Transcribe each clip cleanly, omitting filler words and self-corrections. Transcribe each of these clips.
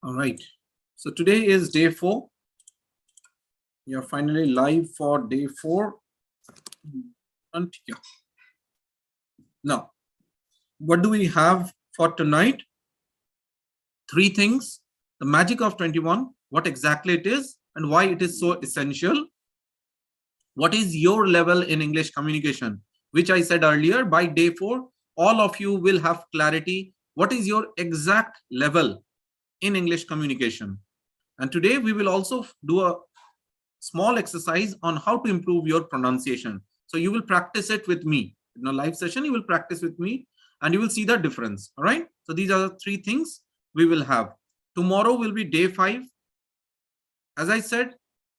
All right. So today is day 4. We are finally live for day 4. And yeah. Now, what do we have for tonight? 3 things. The magic of 21, what exactly it is and why it is so essential. What is your level in English communication? Which I said earlier, by day 4, all of you will have clarity. What is your exact level in English communication? And today we will also do a small exercise on how to improve your pronunciation. So you will practice it with me. In a live session, you will practice with me and you will see the difference. All right. So these are the 3 things we will have. Tomorrow will be day 5. As I said,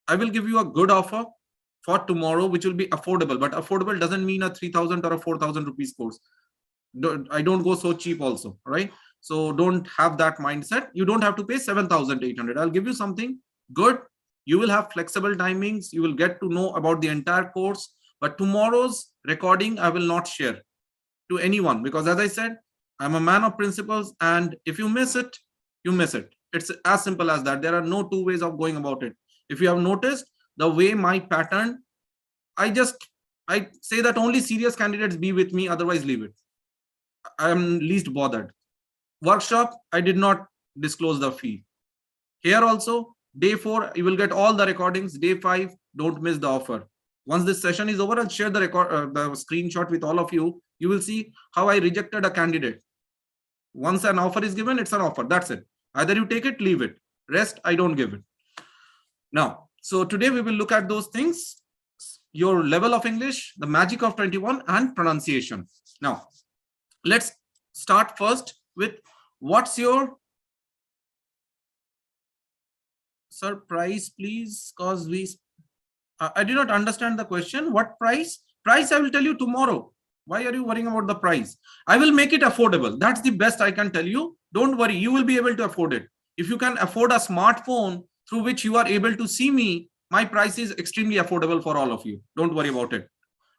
I will give you a good offer for tomorrow, which will be affordable. But affordable doesn't mean a 3,000 or a 4,000 rupees course. I don't go so cheap also. Right. So don't have that mindset. You don't have to pay 7,800. I'll give you something good. You will have flexible timings. You will get to know about the entire course. But tomorrow's recording, I will not share to anyone because, as I said, I'm a man of principles. And if you miss it, you miss it. It's as simple as that. There are no 2 ways of going about it. If you have noticed the way my pattern, I say that only serious candidates be with me, otherwise leave it. I am least bothered. Workshop, I did not disclose the fee. Here also, day 4, you will get all the recordings. Day 5, don't miss the offer. Once this session is over, I'll share the screenshot with all of you. You will see how I rejected a candidate. Once an offer is given, it's an offer. That's it. Either you take it, leave it. Rest, I don't give it. Now, so today we will look at those things. Your level of English, the magic of 21, and pronunciation. Now, let's start first with what's your price, please, because I did not understand the question. What price? Price I will tell you tomorrow. Why are you worrying about the price? I will make it affordable. That's the best I can tell you. Don't worry, you will be able to afford it. If you can afford a smartphone through which you are able to see me, my price is extremely affordable for all of you. Don't worry about it.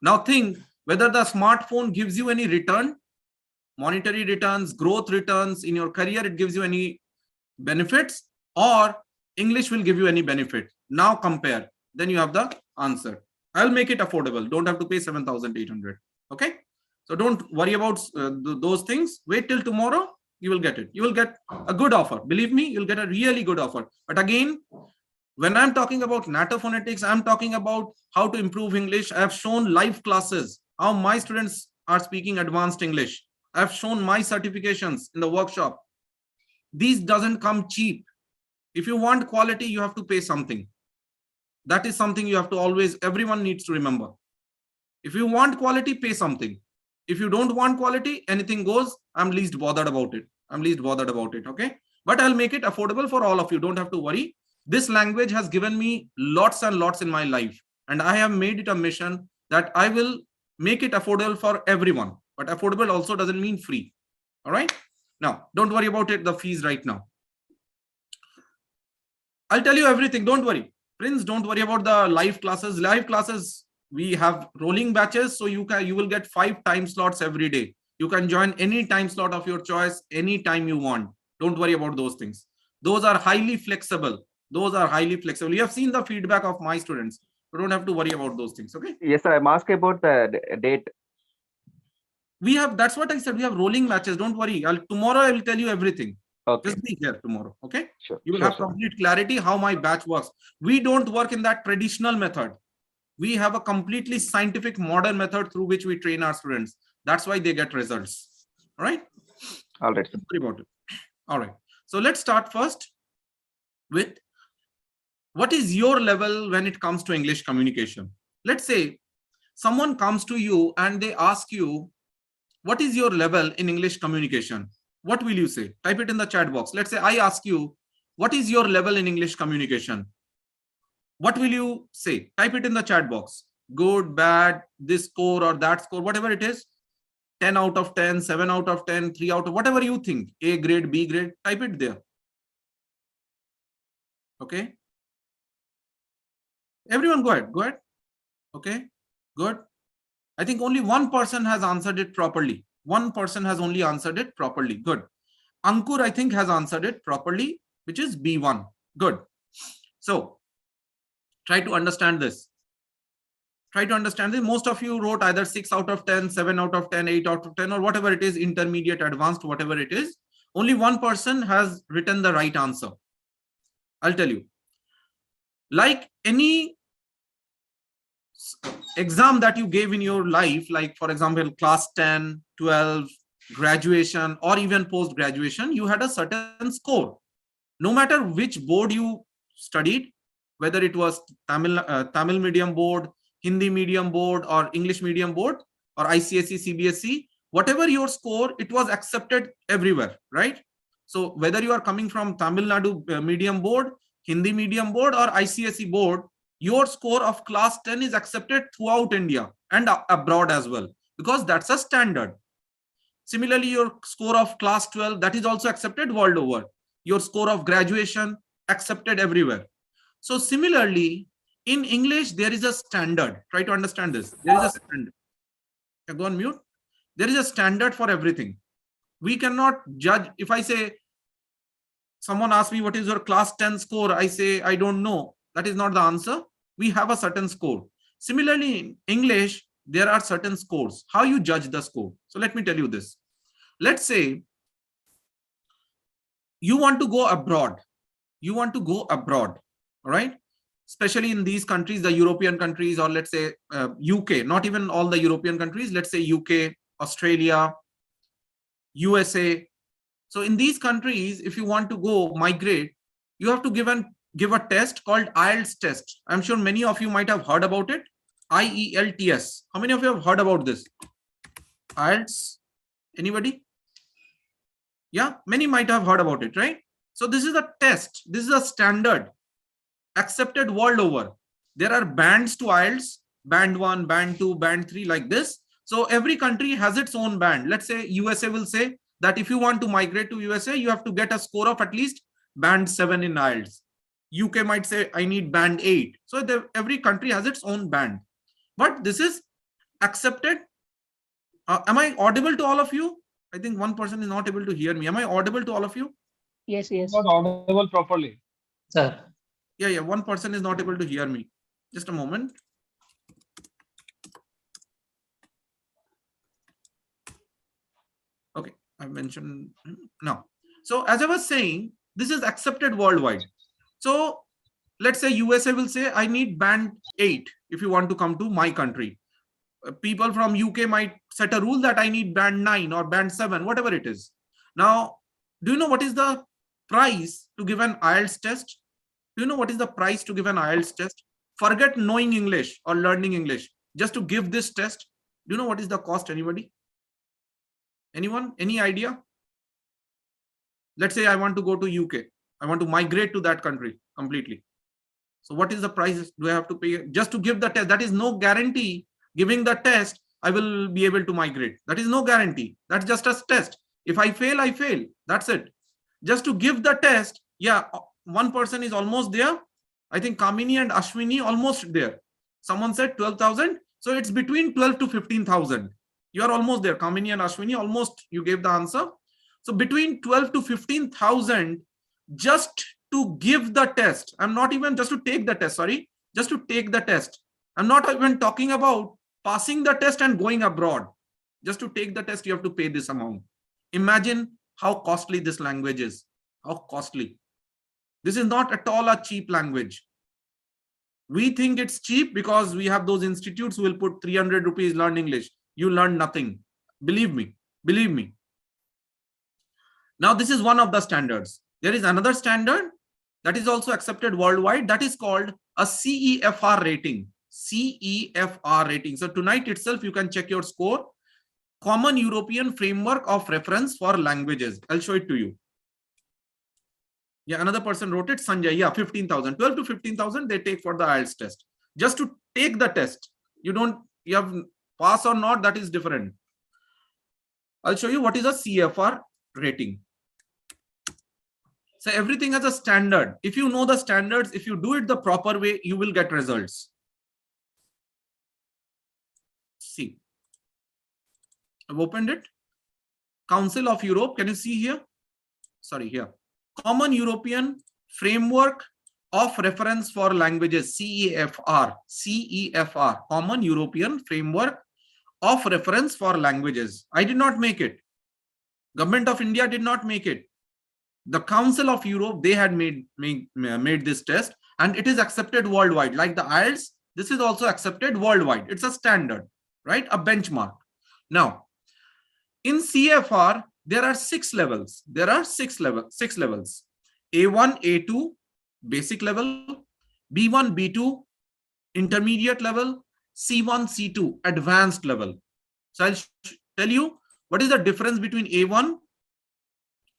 Now think whether the smartphone gives you any return, monetary returns, growth returns in your career, it gives you any benefits, or English will give you any benefit. Now compare. Then you have the answer. I'll make it affordable. Don't have to pay 7,800. Okay. So don't worry about those things. Wait till tomorrow. You will get it. You will get a good offer. Believe me, you'll get a really good offer. But again, when I'm talking about NATO phonetics, I'm talking about how to improve English. I have shown live classes, how my students are speaking advanced English. I've shown my certifications in the workshop. These doesn't come cheap. If you want quality, you have to pay something. That is something you have to always, everyone needs to remember. If you want quality, pay something. If you don't want quality, anything goes. I'm least bothered about it. Okay. But I'll make it affordable for all of you. Don't have to worry. This language has given me lots and lots in my life. And I have made it a mission that I will make it affordable for everyone. But affordable also doesn't mean free. All right. Now, don't worry about it, the fees right now. I'll tell you everything. Don't worry. Prince, don't worry about the live classes. Live classes, we have rolling batches. So you will get 5 time slots every day. You can join any time slot of your choice, anytime you want. Don't worry about those things. Those are highly flexible. You have seen the feedback of my students. You don't have to worry about those things. Okay. Yes, sir. I'm asking about the date. That's what I said. We have rolling matches. Don't worry. Tomorrow I will tell you everything. Okay. Just be here tomorrow. Okay. Sure. You will have complete clarity how my batch works. We don't work in that traditional method. We have a completely scientific modern method through which we train our students. That's why they get results. All right. All right. Don't worry about it. All right. So let's start first with what is your level when it comes to English communication. Let's say someone comes to you and they ask you, what is your level in English communication? What will you say? Type it in the chat box. Let's say I ask you, what is your level in English communication? What will you say? Type it in the chat box. Good, bad, this score or that score, whatever it is. 10 out of 10, 7 out of 10, 3 out of whatever you think. A grade, B grade, type it there. Okay. Everyone go ahead. Okay, good. I think only one person has answered it properly. One person has only answered it properly. Good. Ankur, I think, has answered it properly. which is B1. Good. So try to understand this. Try to understand this. Most of you wrote either 6 out of 10, 7 out of 10, 8 out of 10, or whatever it is, intermediate, advanced, whatever it is. Only one person has written the right answer. I'll tell you. Like any exam that you gave in your life, like for example, class 10, 12, graduation, or even post-graduation, you had a certain score. No matter which board you studied, whether it was Tamil medium board, Hindi medium board, or English medium board, or ICSE, CBSE, whatever your score, it was accepted everywhere, right? So whether you are coming from Tamil Nadu medium board, Hindi medium board, or ICSE board, your score of class 10 is accepted throughout India and abroad as well, because that's a standard. Similarly, your score of class 12, that is also accepted world over. Your score of graduation, accepted everywhere. So similarly, in English, there is a standard. Try to understand this. There is a standard. Go on mute. There is a standard for everything. We cannot judge. If I say, someone asks me, what is your class 10 score? I say, I don't know. That is not the answer. We have a certain score. Similarly, in English, there are certain scores. How you judge the score? So let me tell you this. Let's say you want to go abroad. You want to go abroad, all right? Especially in these countries, the European countries, or let's say UK, not even all the European countries, let's say UK, Australia, USA. So in these countries, if you want to go migrate, you have to give a test called IELTS test. I'm sure many of you might have heard about it. IELTS. How many of you have heard about this? IELTS. Anybody? Yeah, many might have heard about it, right? So this is a test. This is a standard accepted world over. There are bands to IELTS, band 1, band 2, band 3, like this. So every country has its own band. Let's say USA will say that if you want to migrate to USA, you have to get a score of at least band 7 in IELTS. UK might say, I need band 8. So every country has its own band. But this is accepted. Am I audible to all of you? I think one person is not able to hear me. Am I audible to all of you? Yes, yes. Not audible properly. Sir. Yeah, one person is not able to hear me. Just a moment. Okay, I mentioned now. So as I was saying, this is accepted worldwide. So let's say USA will say, I need band 8 if you want to come to my country. People from UK might set a rule that I need band 9 or band 7, whatever it is. Now, do you know what is the price to give an IELTS test? Do you know what is the price to give an IELTS test? Forget knowing English or learning English. Just to give this test, do you know what is the cost? Anybody? Anyone? Any idea? Let's say I want to go to UK. I want to migrate to that country completely. So what is the price do I have to pay just to give the test? That is no guarantee. Giving the test, I will be able to migrate. That is no guarantee. That's just a test. If I fail, I fail. That's it. Just to give the test, yeah, one person is almost there. I think Kamini and Ashwini almost there. Someone said 12,000. So it's between 12 to 15,000. You are almost there. Kamini and Ashwini, almost you gave the answer. So between 12 to 15,000 just to give the test. I'm not even just to take the test, sorry, just to take the test. I'm not even talking about passing the test and going abroad. Just to take the test, you have to pay this amount. Imagine how costly this language is. How costly. This is not at all a cheap language. We think it's cheap because we have those institutes who will put 300 rupees, learn English. You learn nothing. Believe me. Believe me. Now, this is one of the standards. There is another standard that is also accepted worldwide. That is called a CEFR rating. CEFR rating. So tonight itself, you can check your score. Common European Framework of Reference for Languages. I'll show it to you. Yeah, another person wrote it, Sanjay. Yeah, 15,000. 12 to 15,000 they take for the IELTS test. Just to take the test. You have pass or not, that is different. I'll show you what is a CEFR rating. So everything has a standard. If you know the standards, if you do it the proper way, you will get results. See, I've opened it. Council of Europe. Can you see here? Sorry, here. Common European Framework of Reference for Languages, CEFR, CEFR, Common European Framework of Reference for Languages. I did not make it. Government of India did not make it. The Council of Europe, they had made this test, and it is accepted worldwide. Like the IELTS, this is also accepted worldwide. It's a standard, right? A benchmark. Now, in CFR, there are 6 levels. There are six levels. A1, A2, basic level, B1, B2, intermediate level, C1, C2, advanced level. So I'll tell you what is the difference between A1,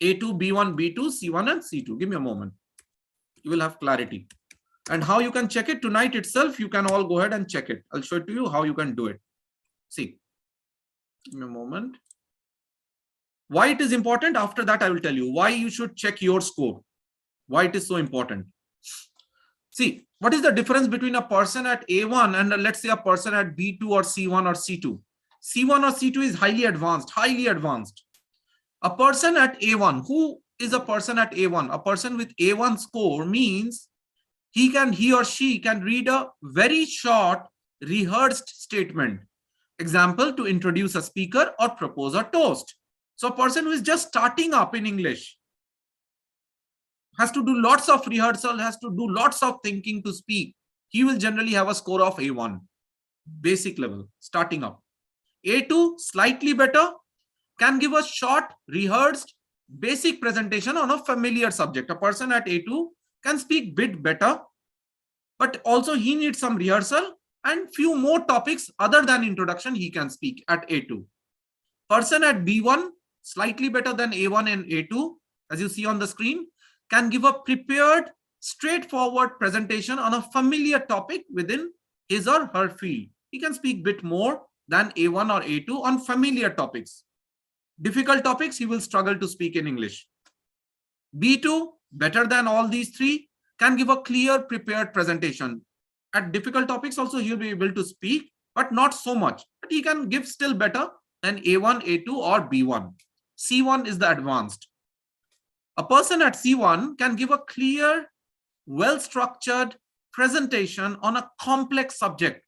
A2, B1, B2, C1 and C2. Give me a moment. You will have clarity. And how you can check it tonight itself, you can all go ahead and check it. I'll show it to you how you can do it. See, give me a moment. Why it is important? After that, I will tell you why you should check your score. Why it is so important. See, what is the difference between a person at A1 and let's say a person at B2 or C1 or C2? C1 or C2 is highly advanced, highly advanced. A person at A1, who is a person at A1? A person with A1 score means he or she can read a very short rehearsed statement. Example, to introduce a speaker or propose a toast. So a person who is just starting up in English has to do lots of rehearsal, has to do lots of thinking to speak. He will generally have a score of A1, basic level, starting up. A2, slightly better, can give a short, rehearsed, basic presentation on a familiar subject. A person at A2 can speak bit better, but also he needs some rehearsal and few more topics other than introduction he can speak at A2. Person at B1, slightly better than A1 and A2, as you see on the screen, can give a prepared, straightforward presentation on a familiar topic within his or her field. He can speak bit more than A1 or A2 on familiar topics. Difficult topics, he will struggle to speak in English. B2, better than all these three, can give a clear, prepared presentation. At difficult topics also, he'll be able to speak, but not so much. But he can give still better than A1, A2 or B1. C1 is the advanced. A person at C1 can give a clear, well-structured presentation on a complex subject.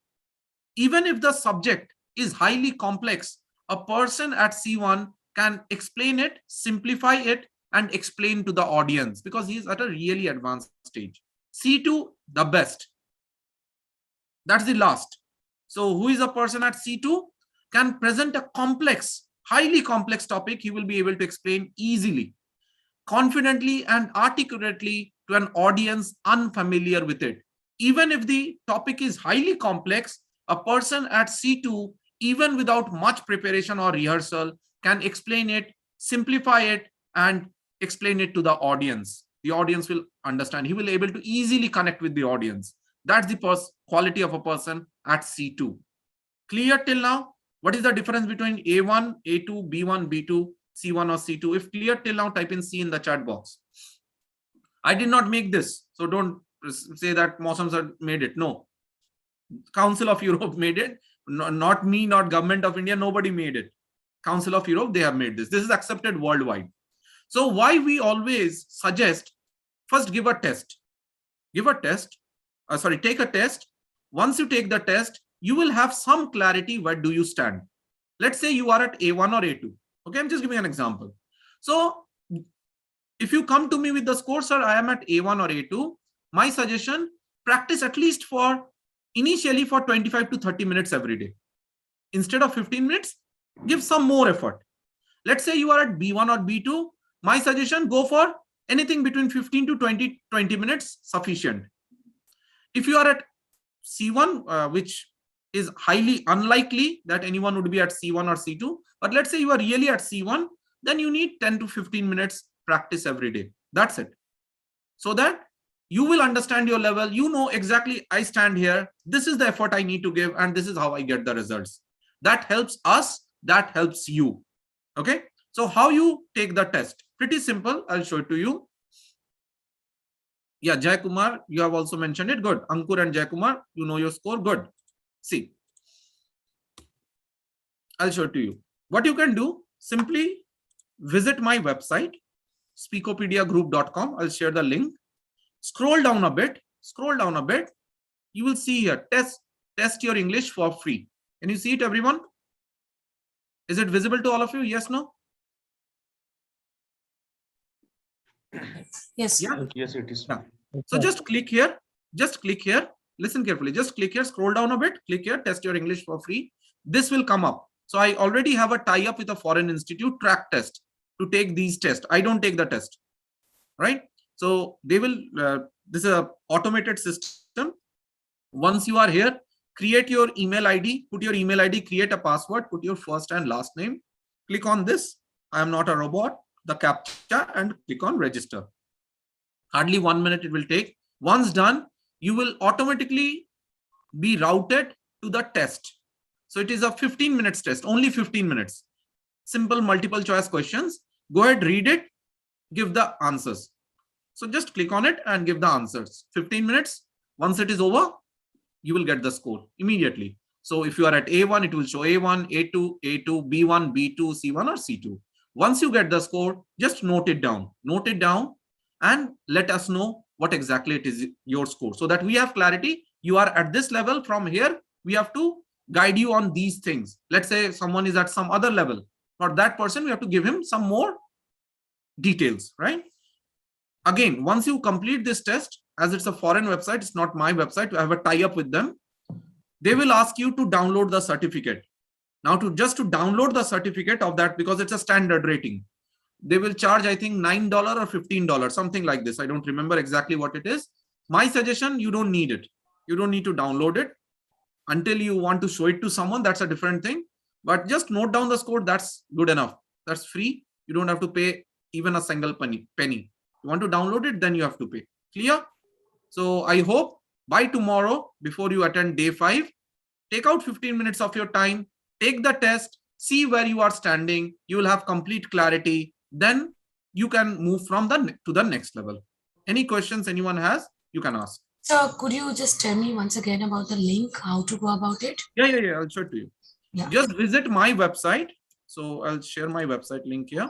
Even if the subject is highly complex, a person at C1 can explain it, simplify it, and explain to the audience because he is at a really advanced stage. C2, the best. That's the last. So who is a person at C2? Can present a complex, highly complex topic. He will be able to explain easily, confidently and articulately to an audience unfamiliar with it. Even if the topic is highly complex, a person at C2, even without much preparation or rehearsal, can explain it, simplify it, and explain it to the audience. The audience will understand. He will be able to easily connect with the audience. That's the quality of a person at C2. Clear till now? What is the difference between A1, A2, B1, B2, C1 or C2? If clear till now, type in C in the chat box. I did not make this, so don't say that Mausam sir made it. No. Council of Europe made it. No, not me, not Government of India. Nobody made it. Council of Europe, they have made this. This is accepted worldwide. So why we always suggest, first give a test. Give a test. Take a test. Once you take the test, you will have some clarity where do you stand. Let's say you are at A1 or A2. Okay, I'm just giving an example. So if you come to me with the score, sir, I am at A1 or A2, my suggestion, practice at least initially for 25 to 30 minutes every day. Instead of 15 minutes, give some more effort. Let's say you are at B1 or B2, my suggestion, go for anything between 15 to 20 minutes, sufficient. If you are at C1, which is highly unlikely that anyone would be at C1 or C2, but let's say you are really at C1, then you need 10 to 15 minutes practice every day. That's it. So that you will understand your level. You know exactly, I stand here. This is the effort I need to give, and this is how I get the results. That helps us. That helps you. Okay. So how you take the test? Pretty simple. I'll show it to you. Yeah, Jai Kumar, you have also mentioned it. Good. Ankur and Jai Kumar, you know your score. Good. See, I'll show it to you. What you can do, simply visit my website. speakopediagroup.com. I'll share the link. Scroll down a bit. You will see here, test your English for free. Can you see it, everyone? Is it visible to all of you? Yes, no? Yes. Yeah. Yes, it is. Yeah. So just click here. Listen carefully. Just click here, scroll down a bit, click here, test your English for free. This will come up. So I already have a tie-up with a foreign institute, Track Test, to take these tests. I don't take the test, right? So they will, this is an automated system. Once you are here, create your email ID, put your email ID, create a password, put your first and last name, click on this, I am not a robot, the CAPTCHA, and click on register. Hardly 1 minute it will take. Once done, you will automatically be routed to the test. So it is a 15 minutes test, only 15 minutes. Simple multiple choice questions. Go ahead, read it, give the answers. So just click on it and give the answers. 15 minutes. Once it is over, you will get the score immediately. So if you are at A1, it will show A1, A2, A2, B1, B2, C1 or C2. Once you get the score, just note it down. Note it down and let us know what exactly it is your score, so that we have clarity. You are at this level. From here, we have to guide you on these things. Let's say someone is at some other level. For that person, we have to give him some more details, right? Again, once you complete this test, as it's a foreign website, it's not my website, I have a tie-up with them. They will ask you to download the certificate. Now, just to download the certificate of that, because it's a standard rating, they will charge, I think, $9 or $15, something like this. I don't remember exactly what it is. My suggestion, you don't need it. You don't need to download it until you want to show it to someone. That's a different thing. But just note down the score. That's good enough. That's free. You don't have to pay even a single penny. You want to download it, then you have to pay. Clear? So I hope by tomorrow, before you attend day 5, take out 15 minutes of your time, take the test, see where you are standing. You will have complete clarity. Then you can move from to the next level. Any questions anyone has, you can ask. So could you just tell me once again about the link, how to go about it? Yeah. I'll show it to you. Yeah. Just visit my website. So I'll share my website link here.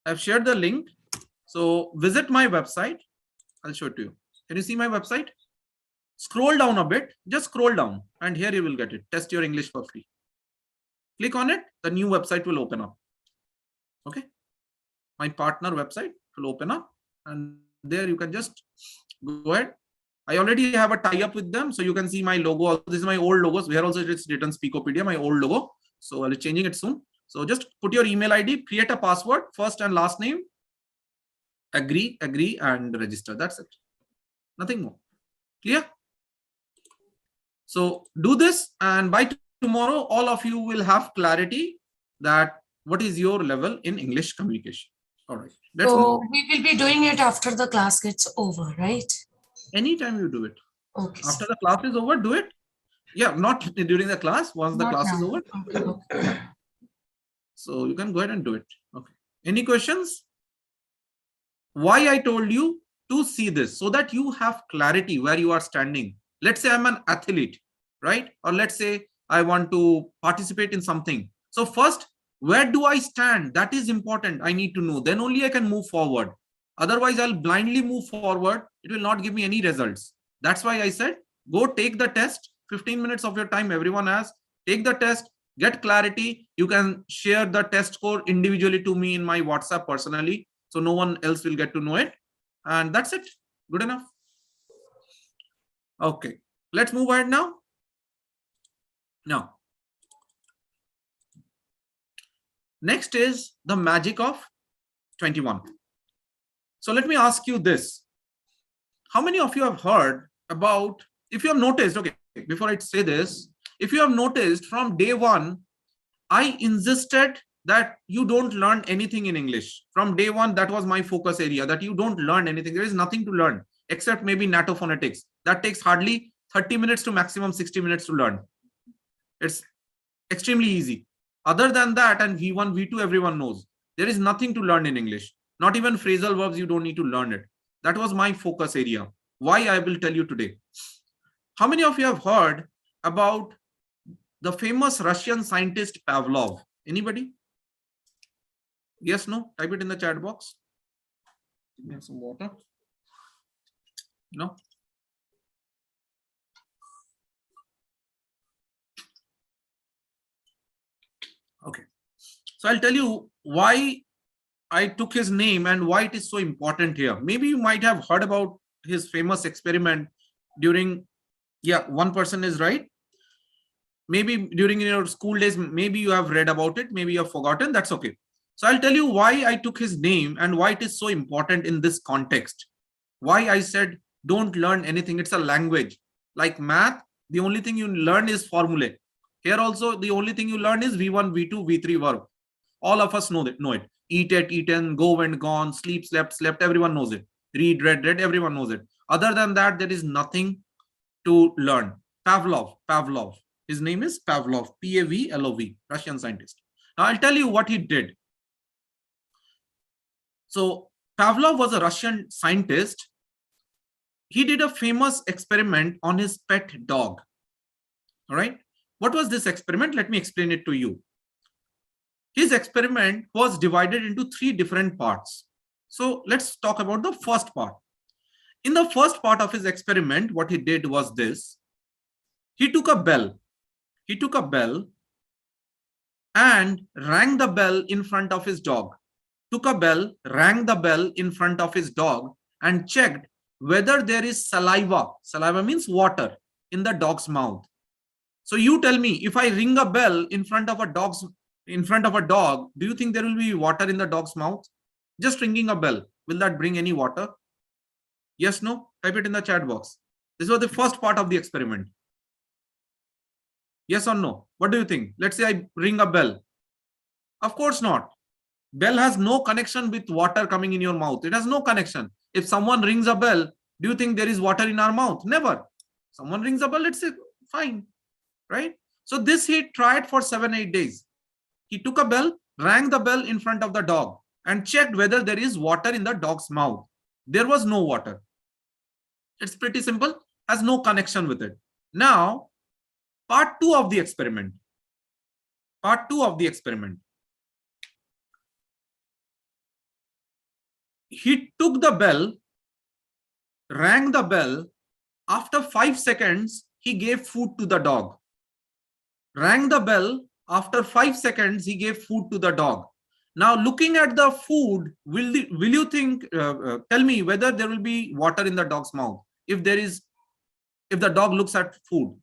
I've shared the link. So visit my website. I'll show it to you. Can you see my website? Scroll down a bit. Just scroll down. And here you will get it. Test your English for free. Click on it. The new website will open up. Okay. My partner website will open up. And there you can just go ahead. I already have a tie-up with them. So you can see my logo. This is my old logos. Here also it's written Speakopedia, my old logo. So I'll be changing it soon. So just put your email ID, create a password, first and last name, agree, and register. That's it. Nothing more. Clear? So do this, and by tomorrow, all of you will have clarity that what is your level in English communication. All right. So we will be doing it after the class gets over, right? Anytime you do it. Okay. After the class is over, do it. Yeah, not during the class. Once the class is over. Okay. So you can go ahead and do it. Okay. Any questions? Why I told you to see this, so that you have clarity where you are standing. Let's say I'm an athlete, right? Or let's say I want to participate in something. So first, where do I stand? That is important. I need to know. Then only I can move forward. Otherwise, I'll blindly move forward. It will not give me any results. That's why I said, go take the test. 15 minutes of your time everyone has. Take the test. Get clarity. You can share the test score individually to me in my WhatsApp personally. So no one else will get to know it. And that's it. Good enough. Okay. Let's move ahead now. Now, next is the magic of 21. So let me ask you this. How many of you have heard about, if you have noticed, okay, before I say this, if you have noticed from day 1, I insisted that you don't learn anything in English. From day 1, that was my focus area, that you don't learn anything. There is nothing to learn except maybe NATO phonetics. That takes hardly 30 minutes to maximum 60 minutes to learn. It's extremely easy. Other than that, and V1, V2, everyone knows. There is nothing to learn in English. Not even phrasal verbs, you don't need to learn it. That was my focus area. Why, I will tell you today. How many of you have heard about the famous Russian scientist Pavlov? Anybody? Yes, no? Type it in the chat box. Give me some water. No? Okay. So I'll tell you why I took his name and why it is so important here. Maybe you might have heard about his famous experiment during, yeah, one person is right. Maybe during your school days, maybe you have read about it, maybe you have forgotten, that's okay. So I'll tell you why I took his name and why it is so important in this context. Why I said don't learn anything, it's a language. Like math, the only thing you learn is formulae. Here also, the only thing you learn is V1, V2, V3 verb. All of us know it. Eat it, eaten, go went, gone, sleep, slept, everyone knows it. Read, read, everyone knows it. Other than that, there is nothing to learn. Pavlov. His name is Pavlov, P-A-V-L-O-V, Russian scientist. Now I'll tell you what he did. So Pavlov was a Russian scientist. He did a famous experiment on his pet dog. All right. What was this experiment? Let me explain it to you. His experiment was divided into 3 different parts. So let's talk about the first part. In the first part of his experiment, what he did was this. He took a bell. He took a bell and rang the bell in front of his dog. Took a bell, rang the bell in front of his dog and checked whether there is saliva. Saliva means water in the dog's mouth. So you tell me, if I ring a bell in front of a dog, do you think there will be water in the dog's mouth? Just ringing a bell, will that bring any water? Yes, no? Type it in the chat box. This was the first part of the experiment. Yes or no? What do you think? Let's say I ring a bell. Of course not. Bell has no connection with water coming in your mouth. It has no connection. If someone rings a bell, do you think there is water in our mouth? Never. Someone rings a bell, let's say, fine. Right? So this he tried for 7-8 days. He took a bell, rang the bell in front of the dog and checked whether there is water in the dog's mouth. There was no water. It's pretty simple, has no connection with it. Now, part 2 of the experiment. Part 2 of the experiment. He took the bell, rang the bell. After 5 seconds, he gave food to the dog. Rang the bell. After 5 seconds, he gave food to the dog. Now, looking at the food, will you think? Tell me whether there will be water in the dog's mouth. If the dog looks at food,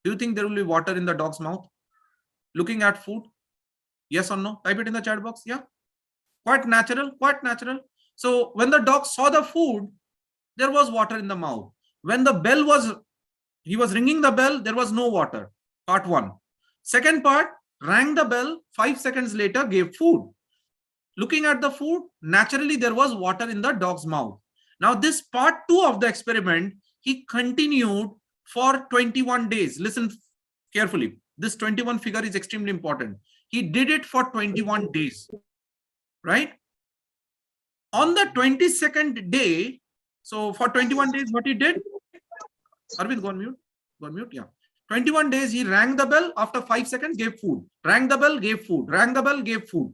do you think there will be water in the dog's mouth? Looking at food, yes or no? Type it in the chat box. Yeah, quite natural. Quite natural. So when the dog saw the food, there was water in the mouth. When the bell he was ringing the bell, there was no water. Part 1. Second part, rang the bell, 5 seconds later gave food. Looking at the food, naturally there was water in the dog's mouth. Now this part 2 of the experiment, he continued for 21 days. Listen carefully. This 21 figure is extremely important. He did it for 21 days, right? On the 22nd day, so for 21 days, what he did? Arvind, go on mute. Go on mute, yeah. 21 days, he rang the bell. After 5 seconds, gave food. Rang the bell, gave food. Rang the bell, gave food.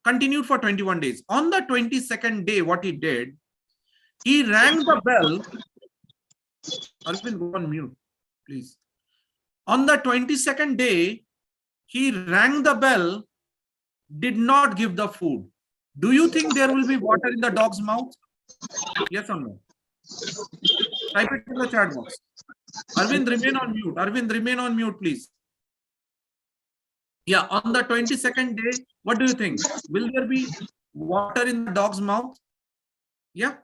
Continued for 21 days. On the 22nd day, what he did, he rang the bell. Arvind, go on mute, please. On the 22nd day, he rang the bell, did not give the food. Do you think there will be water in the dog's mouth? Yes or no? Type it in the chat box. Arvind, remain on mute. Arvind, remain on mute, please. Yeah, on the 22nd day, what do you think? Will there be water in the dog's mouth? Yeah.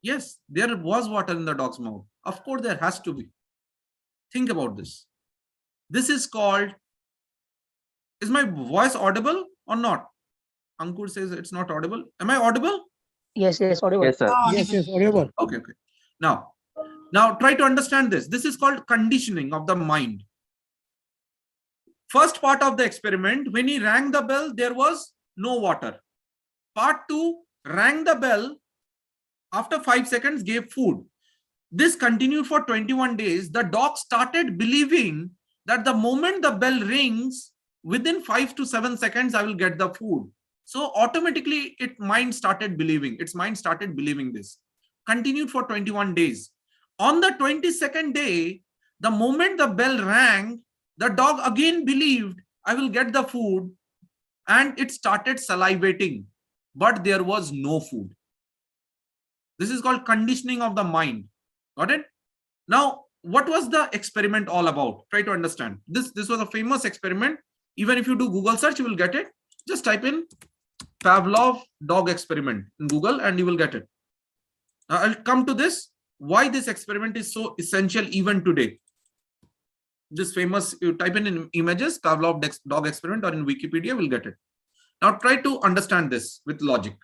Yes, there was water in the dog's mouth. Of course, there has to be. Think about this. This is called, is my voice audible or not? Ankur says it's not audible. Am I audible? Yes, audible. Yes, sir. Yes, audible. Okay. Now try to understand this. This is called conditioning of the mind. First part of the experiment, when he rang the bell, there was no water. Part 2, rang the bell. After 5 seconds, gave food. This continued for 21 days. The dog started believing that the moment the bell rings, within 5 to 7 seconds, I will get the food. So automatically its mind started believing this. Continued for 21 days. On the 22nd day, the moment the bell rang, the dog again believed I will get the food, and it started salivating, but there was no food. This is called conditioning of the mind. Got it? Now, what was the experiment all about? Try to understand. This was a famous experiment. Even if you do Google search, you will get it. Just type in Pavlov dog experiment in Google and you will get it. Now, I'll come to this. Why this experiment is so essential even today. This famous, you type in images, Pavlov dog experiment, or in Wikipedia, will get it. Now try to understand this with logic.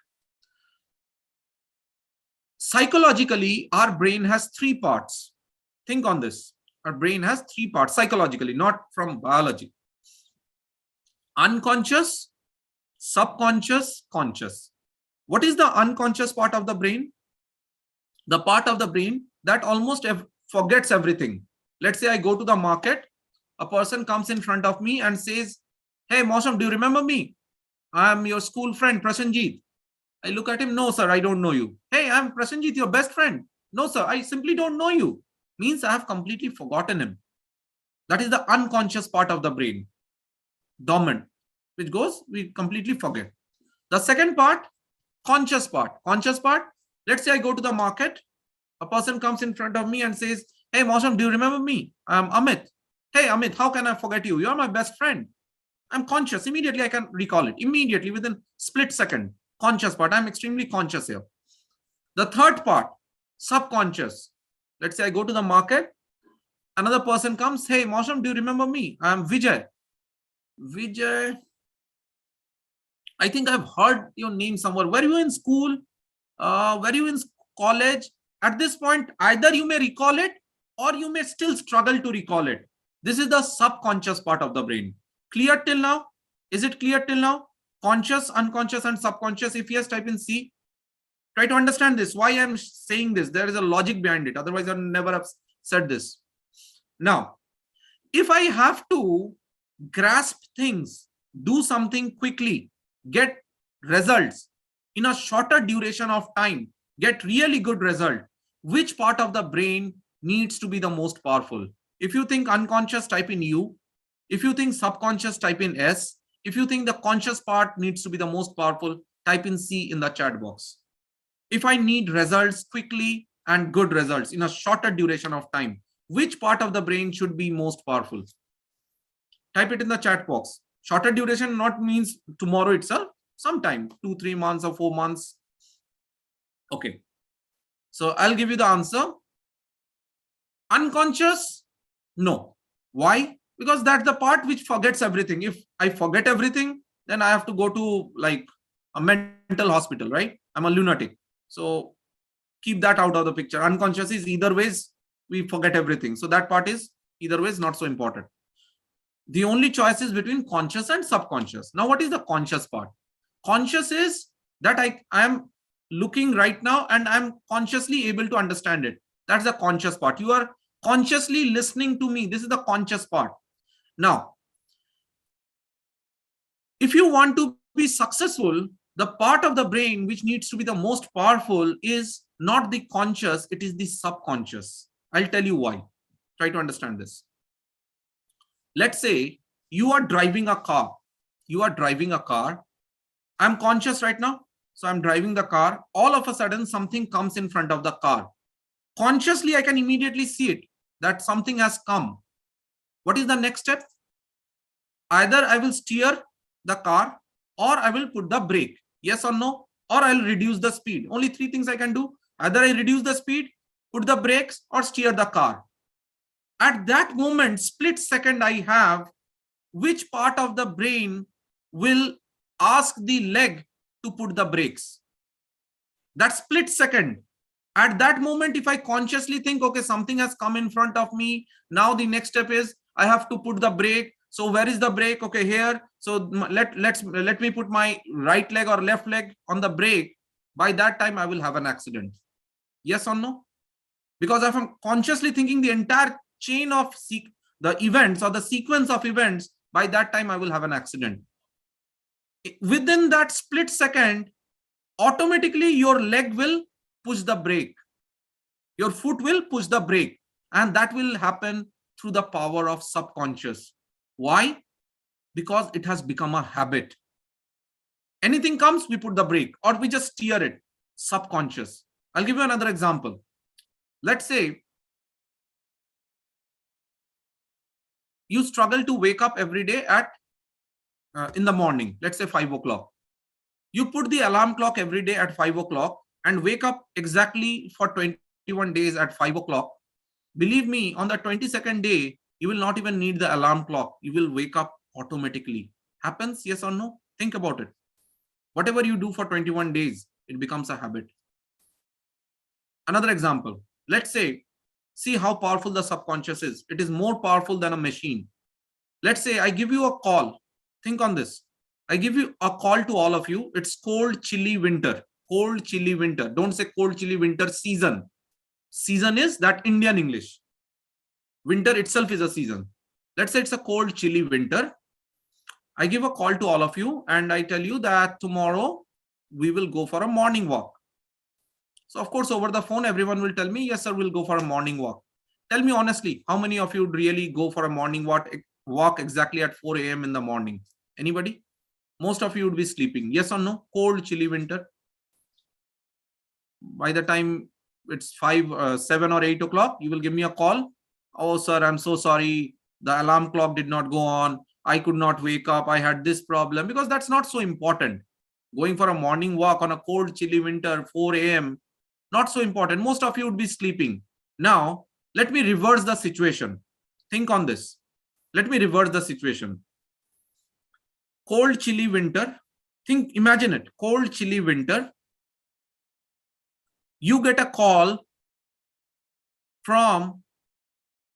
Psychologically, our brain has 3 parts. Think on this. Our brain has 3 parts psychologically, not from biology. Unconscious, subconscious, conscious. What is the unconscious part of the brain? The part of the brain that almost forgets everything. Let's say I go to the market, a person comes in front of me and says, "Hey, Mosam, do you remember me? I'm your school friend, Prasenjit." I look at him, "No, sir, I don't know you." "Hey, I'm Prasenjit, your best friend." "No, sir, I simply don't know you." Means I have completely forgotten him. That is the unconscious part of the brain, dormant, which goes, we completely forget. The second part, conscious part. Conscious part, let's say I go to the market, a person comes in front of me and says, "Hey, Mosam, do you remember me? I'm Amit." "Hey, Amit, how can I forget you? You're my best friend." I'm conscious. Immediately I can recall it. Immediately, within split second. Conscious part. I'm extremely conscious here. The third part, subconscious. Let's say I go to the market. Another person comes. "Hey, Mosam, do you remember me? I'm Vijay." "Vijay, I think I've heard your name somewhere. Were you in school? Were you in college?" At this point, either you may recall it or you may still struggle to recall it. This is the subconscious part of the brain. Clear till now? Is it clear till now? Conscious, unconscious, and subconscious. If yes, type in C. Try to understand this. Why I'm saying this. There is a logic behind it. Otherwise, I never have said this. Now, if I have to grasp things, do something quickly, get results in a shorter duration of time, get really good result, which part of the brain needs to be the most powerful? If you think unconscious, type in U. If you think subconscious, type in S. If you think the conscious part needs to be the most powerful, type in C in the chat box. If I need results quickly and good results in a shorter duration of time, which part of the brain should be most powerful? Type it in the chat box. Shorter duration not means tomorrow itself, sometime 2-3 months or 4 months. Okay. So I'll give you the answer. Unconscious? No. Why? Because that's the part which forgets everything. If I forget everything, then I have to go to like a mental hospital, right? I'm a lunatic. So keep that out of the picture. Unconscious is either ways we forget everything. So that part is either ways not so important. The only choice is between conscious and subconscious. Now, what is the conscious part? Conscious is that I am looking right now and I'm consciously able to understand it. That's the conscious part. You are consciously listening to me. This is the conscious part. Now, if you want to be successful, the part of the brain which needs to be the most powerful is not the conscious, it is the subconscious. I'll tell you why. Try to understand this. Let's say you are driving a car. You are driving a car. I'm conscious right now. So I'm driving the car. All of a sudden, something comes in front of the car. Consciously, I can immediately see it, that something has come. What is the next step? Either I will steer the car or I will put the brake. Yes or no? Or I'll reduce the speed. Only 3 things I can do. Either I reduce the speed, put the brakes, or steer the car. At that moment, split second I have, which part of the brain will ask the leg to put the brakes? That split second. At that moment, if I consciously think, okay, something has come in front of me. Now the next step is I have to put the brake. So where is the brake? Okay, here. So let me put my right leg or left leg on the brake. By that time, I will have an accident. Yes or no? Because if I'm consciously thinking the entire chain of the events or the sequence of events, by that time I will have an accident. within that split second, automatically your leg will push the brake. Your foot will push the brake, and that will happen through the power of subconscious. Why? Because it has become a habit. Anything comes, we put the brake or we just steer it. Subconscious. I'll give you another example. Let's say you struggle to wake up every day at in the morning, let's say 5 o'clock. You put the alarm clock every day at 5 o'clock and wake up exactly for 21 days at 5 o'clock. Believe me, on the 22nd day, you will not even need the alarm clock. You will wake up automatically. Happens, yes or no? Think about it. Whatever you do for 21 days, it becomes a habit. Another example. Let's say, see how powerful the subconscious is. It is more powerful than a machine. Let's say I give you a call. Think on this. I give you a call to all of you. It's cold, chilly winter. Cold, chilly winter. Don't say cold, chilly winter season. Season is that Indian English. Winter itself is a season. Let's say it's a cold, chilly winter. I give a call to all of you and I tell you that tomorrow we will go for a morning walk. So of course, over the phone, everyone will tell me, yes, sir, we'll go for a morning walk. Tell me honestly, how many of you would really go for a morning walk exactly at 4 a.m. in the morning? Anybody? Most of you would be sleeping. Yes or no? Cold, chilly winter. By the time it's 7 or 8 o'clock, you will give me a call. Oh, sir, I'm so sorry. The alarm clock did not go on. I could not wake up. I had this problem. Because that's not so important. Going for a morning walk on a cold, chilly winter, 4 a.m., not so important. Most of you would be sleeping. Now, let me reverse the situation. Think on this. Let me reverse the situation. Cold, chilly winter. Imagine it. Cold, chilly winter. You get a call from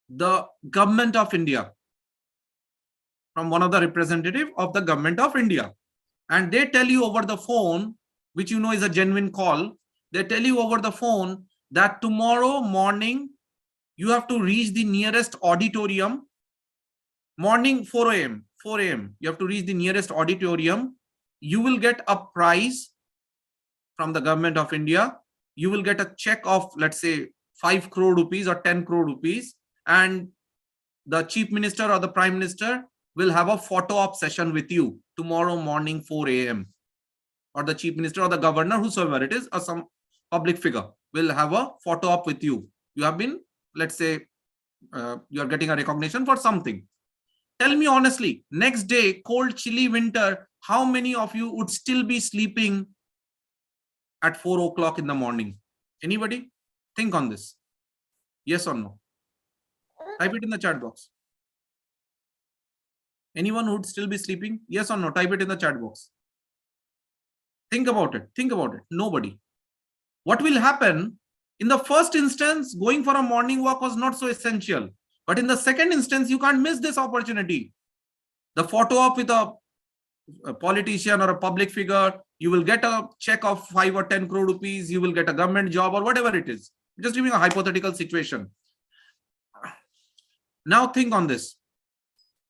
the government of India, from one of the representative of the government of India. And they tell you over the phone, which you know is a genuine call. They tell you over the phone that tomorrow morning, you have to reach the nearest auditorium. Morning 4 a.m. 4 a.m. You have to reach the nearest auditorium. You will get a prize from the government of India. You will get a check of, let's say, 5 crore rupees or 10 crore rupees. And the chief minister or the prime minister will have a photo op session with you tomorrow morning 4 a.m. Or the chief minister or the governor, whosoever it is, or some public figure will have a photo op with you. You have been, let's say, you are getting a recognition for something. Tell me honestly, next day, cold, chilly winter, how many of you would still be sleeping at 4 o'clock in the morning? Anybody? Think on this. Yes or no? Type it in the chat box. Anyone who would still be sleeping? Yes or no? Type it in the chat box. Think about it. Think about it. Nobody. What will happen? In the first instance, going for a morning walk was not so essential. But in the second instance, you can't miss this opportunity. The photo op with a politician or a public figure, you will get a check of 5 or 10 crore rupees, you will get a government job or whatever it is. Just giving a hypothetical situation. Now think on this.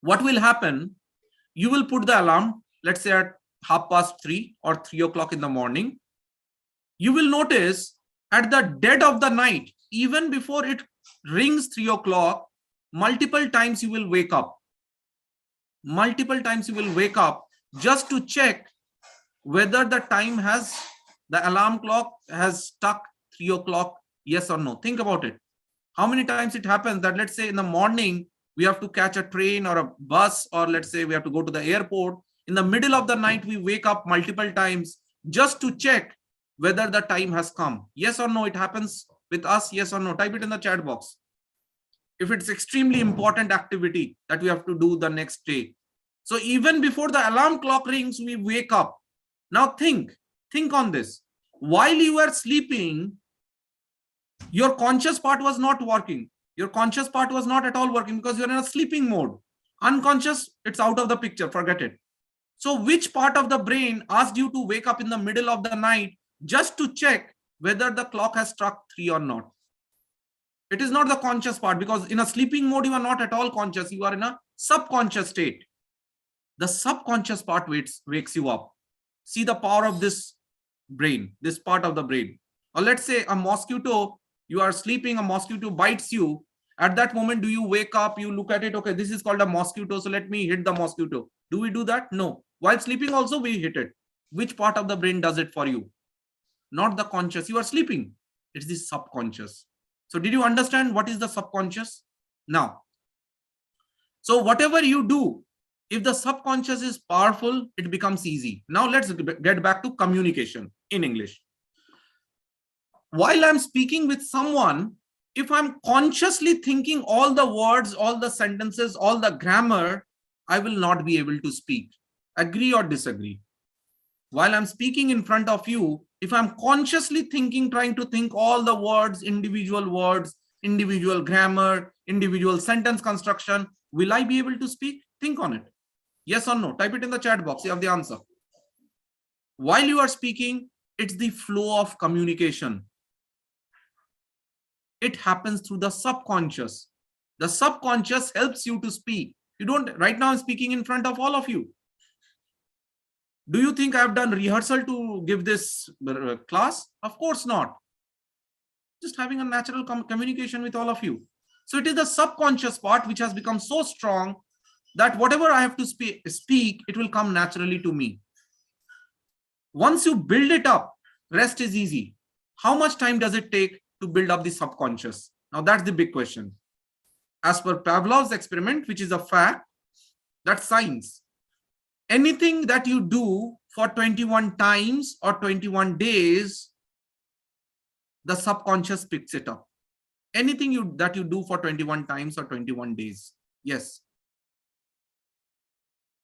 What will happen? You will put the alarm, let's say at 3:30 or 3 o'clock in the morning. You will notice at the dead of the night, even before it rings 3 o'clock, multiple times you will wake up. Multiple times you will wake up just to check whether the alarm clock has struck 3 o'clock, yes or no. Think about it. How many times it happens that, let's say in the morning, we have to catch a train or a bus, or let's say we have to go to the airport. In the middle of the night, we wake up multiple times just to check whether the time has come. Yes or no, it happens with us, yes or no. Type it in the chat box. If it's extremely important activity that we have to do the next day. So even before the alarm clock rings, we wake up. Now think on this. While you were sleeping, your conscious part was not working. Your conscious part was not at all working because you're in a sleeping mode. Unconscious, it's out of the picture, forget it. So which part of the brain asked you to wake up in the middle of the night just to check whether the clock has struck 3 or not? It is not the conscious part, because in a sleeping mode, you are not at all conscious. You are in a subconscious state. the subconscious part wakes you up. See the power of this brain, this part of the brain. Or let's say a mosquito, you are sleeping, a mosquito bites you. At that moment, do you wake up, you look at it, okay, this is called a mosquito, so let me hit the mosquito. Do we do that? No. While sleeping also we hit it. Which part of the brain does it for you? Not the conscious. You are sleeping. It's the subconscious. So did you understand what is the subconscious? Now, so whatever you do, if the subconscious is powerful, it becomes easy. Now let's get back to communication in English. While I'm speaking with someone, if I'm consciously thinking all the words, all the sentences, all the grammar, I will not be able to speak. Agree or disagree? While I'm speaking in front of you, if I'm consciously thinking, trying to think all the words, individual grammar, individual sentence construction, will I be able to speak? Think on it. Yes or no? Type it in the chat box. You have the answer. While you are speaking, it's the flow of communication. It happens through the subconscious. The subconscious helps you to speak. You don't, right now I'm speaking in front of all of you. Do you think I've done rehearsal to give this class? Of course not. Just having a natural communication with all of you. So it is the subconscious part which has become so strong that whatever I have to speak, it will come naturally to me. Once you build it up, rest is easy. How much time does it take to build up the subconscious? Now that's the big question. As per Pavlov's experiment, which is a fact, that's science. Anything that you do for 21 times or 21 days, the subconscious picks it up. Anything that you do for 21 times or 21 days. Yes.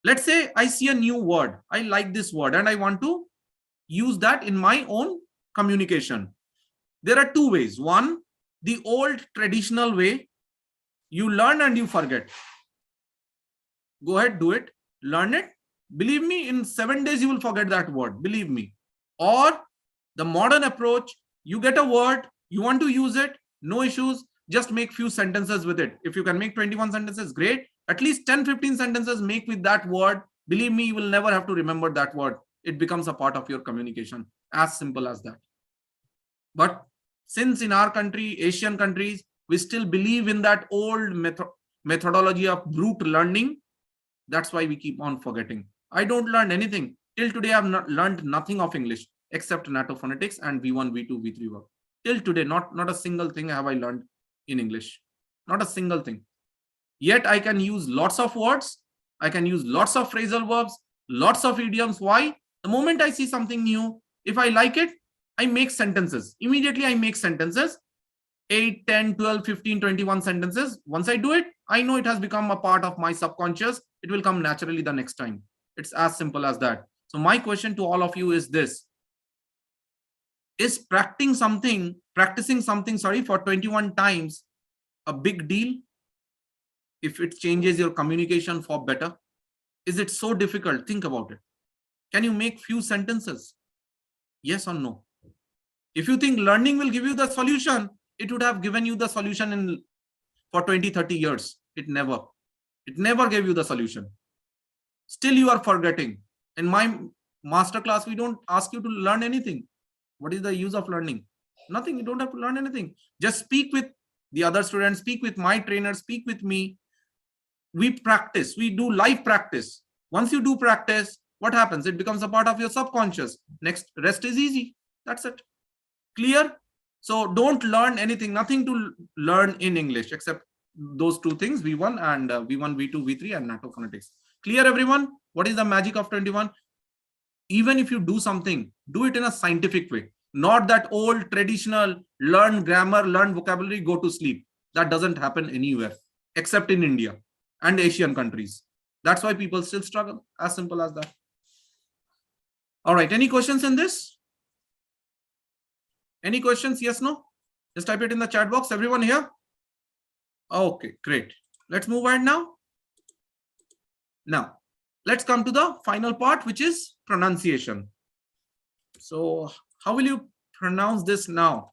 Let's say I see a new word. I like this word and I want to use that in my own communication. There are two ways. One, the old traditional way. You learn and you forget. Go ahead, do it. Learn it. Believe me, in 7 days, you will forget that word. Believe me. Or the modern approach, you get a word, you want to use it, no issues, just make few sentences with it. If you can make 21 sentences, great. At least 10-15 sentences make with that word. Believe me, you will never have to remember that word. It becomes a part of your communication. As simple as that. But since in our country, Asian countries, we still believe in that old methodology of brute learning. That's why we keep on forgetting. I don't learn anything. Till today, I've not learned nothing of English except NATO phonetics and V1, V2, V3 work. Till today, not a single thing have I learned in English. Not a single thing. Yet I can use lots of words. I can use lots of phrasal verbs, lots of idioms. Why? The moment I see something new, if I like it, I make sentences. Immediately I make sentences. 8, 10, 12, 15, 21 sentences. Once I do it, I know it has become a part of my subconscious. It will come naturally the next time. It's as simple as that. So my question to all of you is this. Is practicing something, for 21 times a big deal? If it changes your communication for better? Is it so difficult? Think about it. Can you make few sentences? Yes or no? If you think learning will give you the solution, it would have given you the solution for 20-30 years. It never gave you the solution. Still you are forgetting. In my masterclass, we don't ask you to learn anything. What is the use of learning? Nothing. You don't have to learn anything. Just speak with the other students, speak with my trainer, speak with me. We practice. We do live practice. Once you do practice, what happens? It becomes a part of your subconscious. Next, rest is easy. That's it. Clear? So don't learn anything, nothing to learn in English except those two things, V1 and V1, V2, V3 and NATO phonetics. Clear, everyone? What is the magic of 21? Even if you do something, do it in a scientific way. Not that old traditional, learn grammar, learn vocabulary, go to sleep. That doesn't happen anywhere except in India and Asian countries. That's why people still struggle. As simple as that. All right. Any questions in this? Any questions? Yes, no? Just type it in the chat box. Everyone here? Okay, great. Let's move ahead now. Now, let's come to the final part, which is pronunciation. So how will you pronounce this now?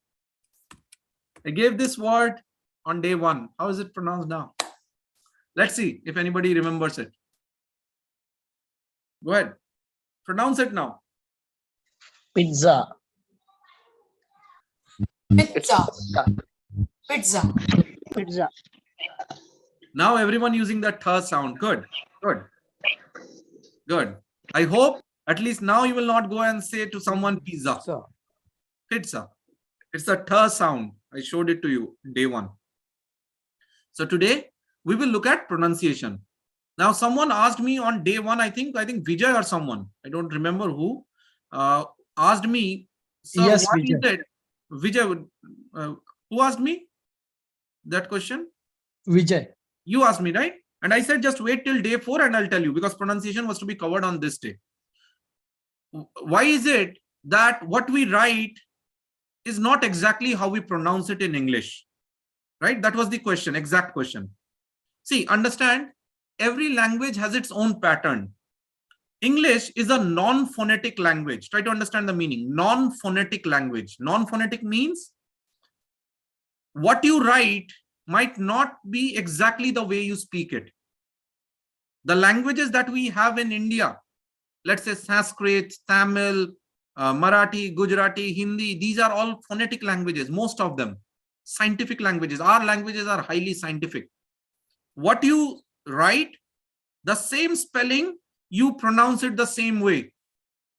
I gave this word on day 1. How is it pronounced now? Let's see if anybody remembers it. Go ahead. Pronounce it now. Pizza. Pizza. Pizza. Pizza. Now everyone using the th sound. Good. Good. Good. I hope at least now you will not go and say to someone pizza. Pizza. Pizza. It's the th sound. I showed it to you day one. So today we will look at pronunciation. Now someone asked me on day one, I think Vijay or someone, I don't remember who, asked me, sir, Yes, what Vijay. is it? Vijay, who asked me that question? Vijay. You asked me, right? And I said, just wait till day 4 and I'll tell you, because pronunciation was to be covered on this day. Why is it that what we write is not exactly how we pronounce it in English? Right? That was the question, exact question. See, understand, every language has its own pattern. English is a non-phonetic language. Try to understand the meaning. Non-phonetic language. Non-phonetic means what you write might not be exactly the way you speak it. The languages that we have in India, let's say Sanskrit, Tamil, Marathi, Gujarati, Hindi, these are all phonetic languages, most of them. Scientific languages. Our languages are highly scientific. What you write, the same spelling, you pronounce it the same way.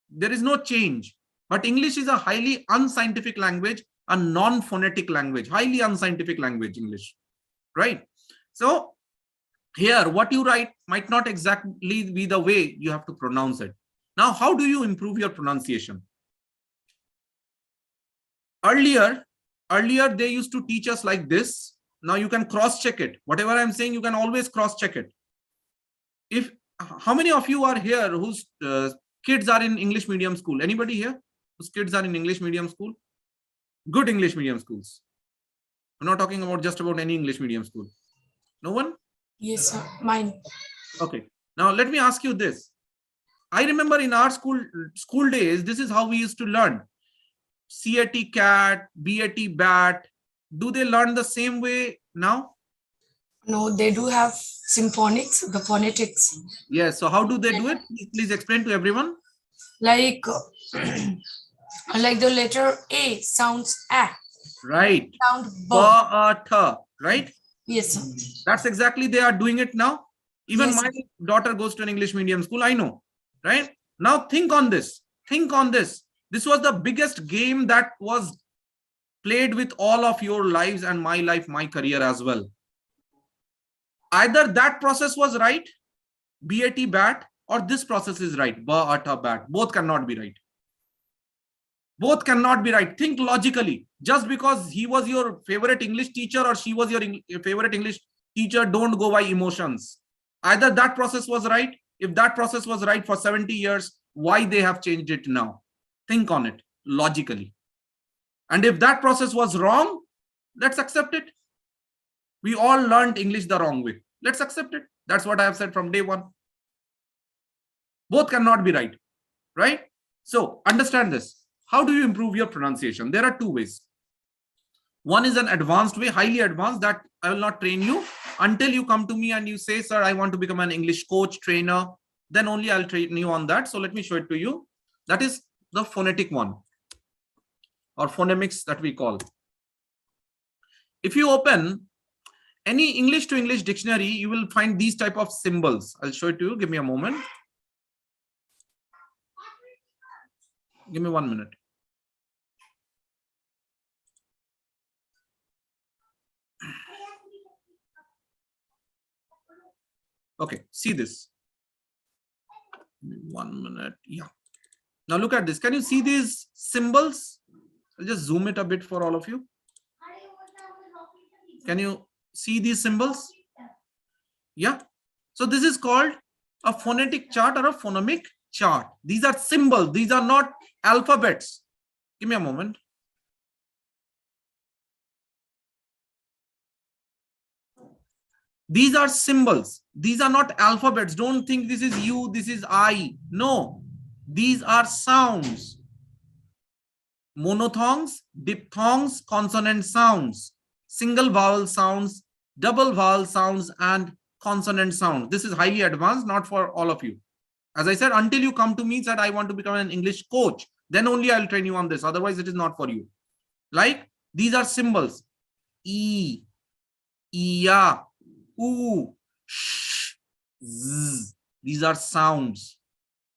There is no change. But English is a highly unscientific language, a non-phonetic language, highly unscientific language, English, right? So here, what you write might not exactly be the way you have to pronounce it. Now, how do you improve your pronunciation? Earlier, they used to teach us like this. Now you can cross-check it. Whatever I'm saying, you can always cross-check it. How many of you are here whose kids are in English medium school? Anybody here whose kids are in English medium school? Good English medium schools. I'm not talking about just about any English medium school. No one? Yes, sir. Mine. Okay. Now let me ask you this. I remember in our school days, this is how we used to learn. CAT cat, BAT bat. Do they learn the same way now? No, they do have symphonics, the phonetics. Yes. So how do they do it? Please explain to everyone. Like the letter A sounds A. Right. Sound B. Ba-a-tha, right? Yes, sir. That's exactly they are doing it now. Even Yes. my daughter goes to an English medium school. I know, right? Now think on this. Think on this. This was the biggest game that was played with all of your lives and my life, my career as well. Either that process was right, BAT bat, or this process is right, ba-a-tha bat. Both cannot be right. Both cannot be right. Think logically. Just because he was your favorite English teacher or she was your favorite English teacher, don't go by emotions. Either that process was right. If that process was right for 70 years, why they have changed it now? Think on it logically. And if that process was wrong, let's accept it. We all learned English the wrong way. Let's accept it. That's what I have said from day one. Both cannot be right, right? So understand this. How do you improve your pronunciation? There are two ways. One is an advanced way, highly advanced, that I will not train you until you come to me and you say, sir, I want to become an English coach, trainer. Then only I'll train you on that. So let me show it to you. That is the phonetic one, or phonemics that we call. If you open any English to English dictionary, you will find these type of symbols. I'll show it to you. Give me a moment. Give me 1 minute. Okay, see this. 1 minute. Yeah. Now look at this. Can you see these symbols? I'll just zoom it a bit for all of you. Can you see these symbols? Yeah. So this is called a phonetic chart or a phonemic chart. These are symbols. These are not alphabets. Give me a moment. These are symbols. These are not alphabets. Don't think this is you, this is I. No, these are sounds. Monophthongs, diphthongs, consonant sounds, single vowel sounds, double vowel sounds, and consonant sounds. This is highly advanced, not for all of you. As I said, until you come to me that I want to become an English coach, then only I'll train you on this. Otherwise, it is not for you. Like these are symbols. E, iya, oo, sh, z. These are sounds.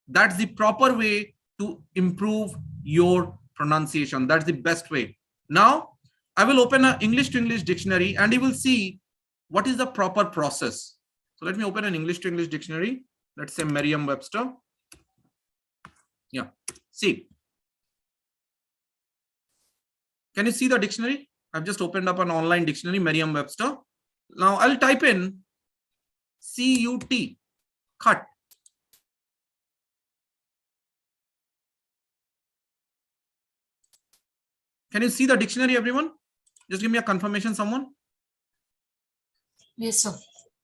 That's the proper way to improve your pronunciation. That's the best way. Now, I will open an English to English dictionary and you will see what is the proper process. So let me open an English to English dictionary. Let's say Merriam-Webster. Yeah, see. Can you see the dictionary? I've just opened up an online dictionary, Merriam-Webster. Now I'll type in C-U-T, cut. Can you see the dictionary, everyone? Just give me a confirmation, someone. Yes, sir.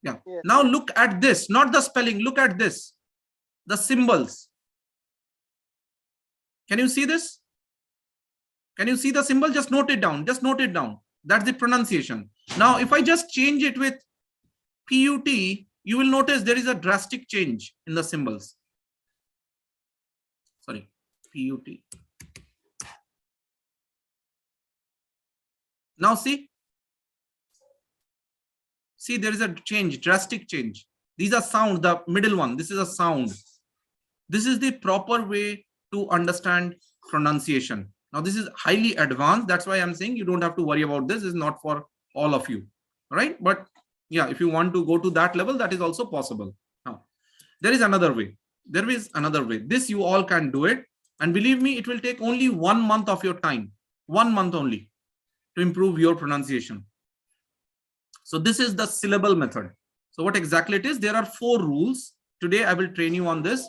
Yeah. Now look at this, not the spelling. Look at this, the symbols. Can you see this? Can you see the symbol? Just note it down. Just note it down. That's the pronunciation. Now, if I just change it with PUT, you will notice there is a drastic change in the symbols. Sorry, PUT. Now see. See, there is a change, drastic change. These are sound, the middle one. This is a sound. This is the proper way to understand pronunciation. Now, this is highly advanced. That's why I'm saying you don't have to worry about this. It's not for all of you, right? But yeah, if you want to go to that level, that is also possible. Now, there is another way. There is another way. This you all can do it. And believe me, it will take only 1 month of your time. 1 month only to improve your pronunciation. So this is the syllable method. So what exactly it is? There are 4 rules. Today, I will train you on this.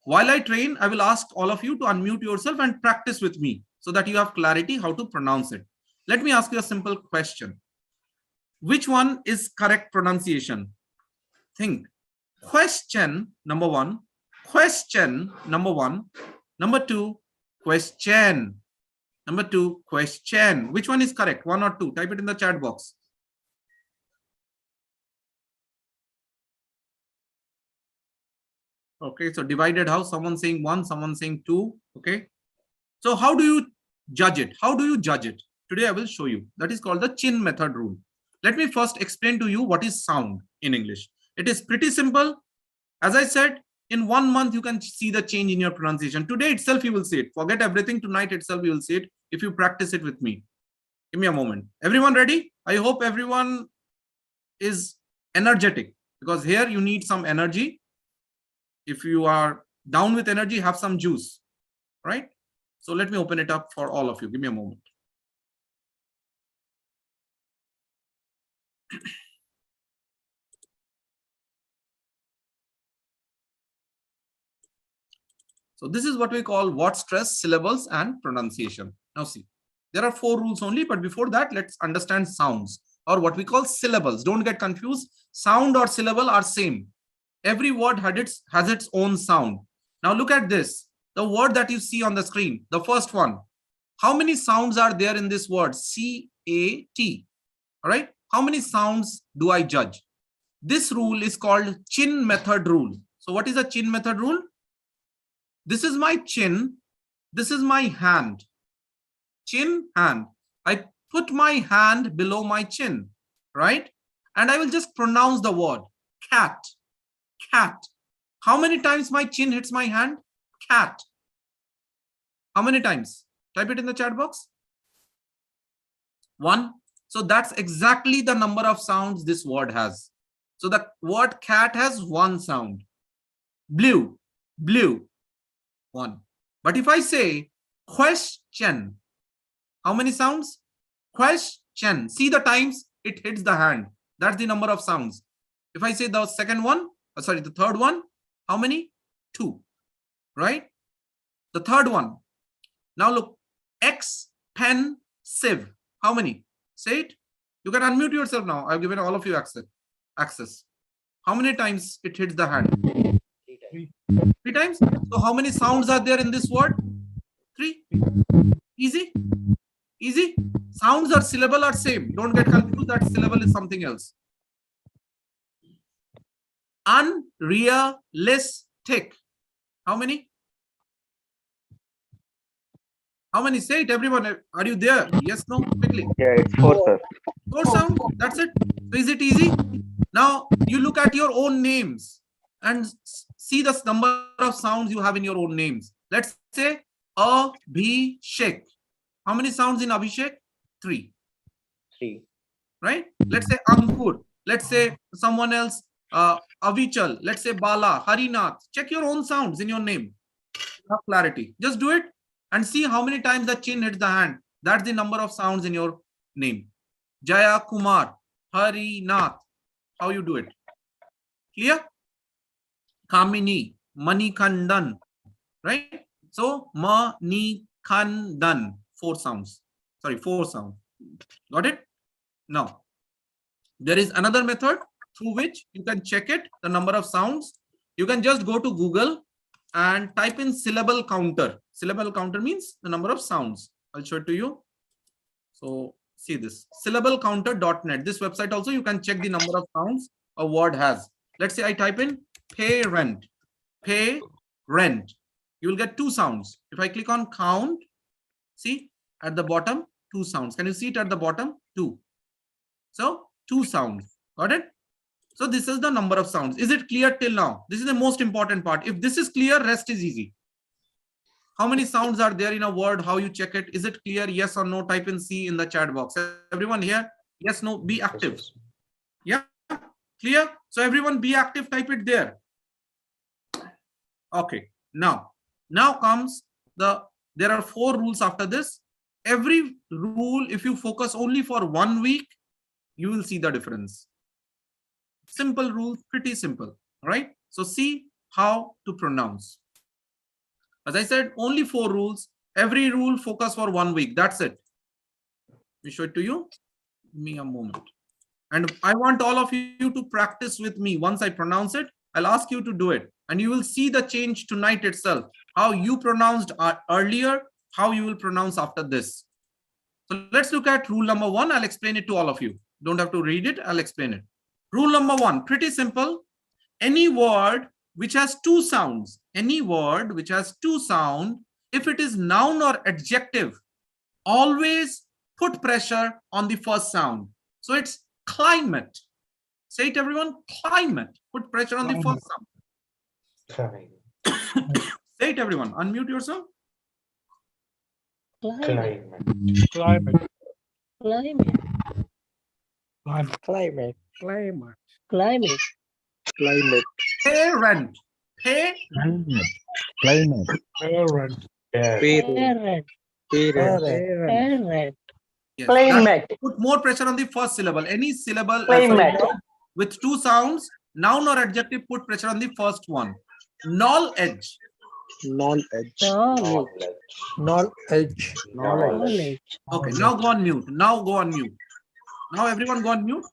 While I train, I will ask all of you to unmute yourself and practice with me so that you have clarity how to pronounce it. Let me ask you a simple question. Which one is correct pronunciation? Think. Question, number 1. Question, number 1. Number 2, question. Number 2, question. Which one is correct? 1 or 2? Type it in the chat box. Okay, so divided how? Someone saying 1, someone saying 2. Okay. So how do you judge it? How do you judge it? Today I will show you. That is called the chin method rule. Let me first explain to you what is sound in English. It is pretty simple. As I said, in 1 month, you can see the change in your pronunciation. Today itself, you will see it. Forget everything. Tonight itself, you will see it if you practice it with me. Give me a moment. Everyone ready? I hope everyone is energetic because here you need some energy. If you are down with energy, have some juice, right? So let me open it up for all of you. Give me a moment. So this is what we call word stress, syllables, and pronunciation. Now see, there are 4 rules only, but before that, let's understand sounds or what we call syllables. Don't get confused. Sound or syllable are same. Every word has its own sound. Now look at this. The word that you see on the screen, the first one. How many sounds are there in this word? C-A-T. All right. How many sounds do I judge? This rule is called chin method rule. So what is a chin method rule? This is my chin. This is my hand. Chin, hand. I put my hand below my chin, right? And I will just pronounce the word cat. Cat. How many times my chin hits my hand? Cat. How many times? Type it in the chat box. 1. So that's exactly the number of sounds this word has. So the word cat has 1 sound. Blue. Blue. 1. But if I say question, how many sounds? Question. See the times it hits the hand. That's the number of sounds. If I say the second one, the third one, how many? 2, right? The third one. Now look, expensive. How many? Say it. You can unmute yourself now. I've given all of you access. How many times it hits the hand? 3 times. So how many sounds are there in this word? 3. Easy. Easy. Sounds or syllable are same. Don't get confused that syllable is something else. Unrealistic. How many? How many? Say it, everyone. Are you there? Yes, no, quickly. Yeah, it's 4, sir. 4 sounds. That's it. So is it easy? Now you look at your own names and see the number of sounds you have in your own names. Let's say Abhishek. How many sounds in Abhishek? 3. 3. Right? Let's say Ankur. Let's say someone else, Avichal. Let's say Bala, Harinath. Check your own sounds in your name. Have clarity. Just do it and see how many times the chin hits the hand. That's the number of sounds in your name. Jaya Kumar, Harinath. How you do it? Clear? Kamini, Manikandan. Right? So Manikandan. 4 sounds. Sorry, 4 sounds. Got it? Now, there is another method through which you can check it, the number of sounds. You can just go to Google and type in syllable counter. Syllable counter means the number of sounds. I'll show it to you. So see this, syllablecounter.net. This website also you can check the number of sounds a word has. Let's say I type in pay rent. Pay rent. You will get 2 sounds. If I click on count, see at the bottom 2 sounds. Can you see it at the bottom? 2. So 2 sounds. Got it? So this is the number of sounds. Is it clear till now? This is the most important part. If this is clear, rest is easy. How many sounds are there in a word? How you check it? Is it clear? Yes or no? Type in C in the chat box. Everyone here? Yes, no? Be active. Yeah? Clear? So everyone be active. Type it there. Okay. Now comes there are 4 rules after this. Every rule, if you focus only for 1 week, you will see the difference. Simple rules, pretty simple, right? So see how to pronounce. As I said, only 4 rules. Every rule focus for 1 week. That's it. Let me show it to you. Give me a moment. And I want all of you to practice with me. Once I pronounce it, I'll ask you to do it. And you will see the change tonight itself. How you pronounced earlier, how you will pronounce after this. So let's look at rule number 1. I'll explain it to all of you. Don't have to read it. I'll explain it. Rule number 1, pretty simple. Any word which has 2 sounds, any word which has 2 sounds, if it is noun or adjective, always put pressure on the first sound. So it's climate. Say it, everyone. Climate. Put pressure on the first sound. Say it, everyone. Unmute yourself. Climate. Climate. Climate. Climate. Climate. Climate. Climate. Climate. Parent. Pay. Climate. Parent. Parent. Parent. Yes, Climate. put more pressure on the first syllable. Any syllable Climate. with 2 sounds, noun or adjective, put pressure on the first one. Knowledge. Knowledge. Knowledge. Knowledge. Knowledge. Okay, now go on mute. Now go on mute. Now everyone go on mute.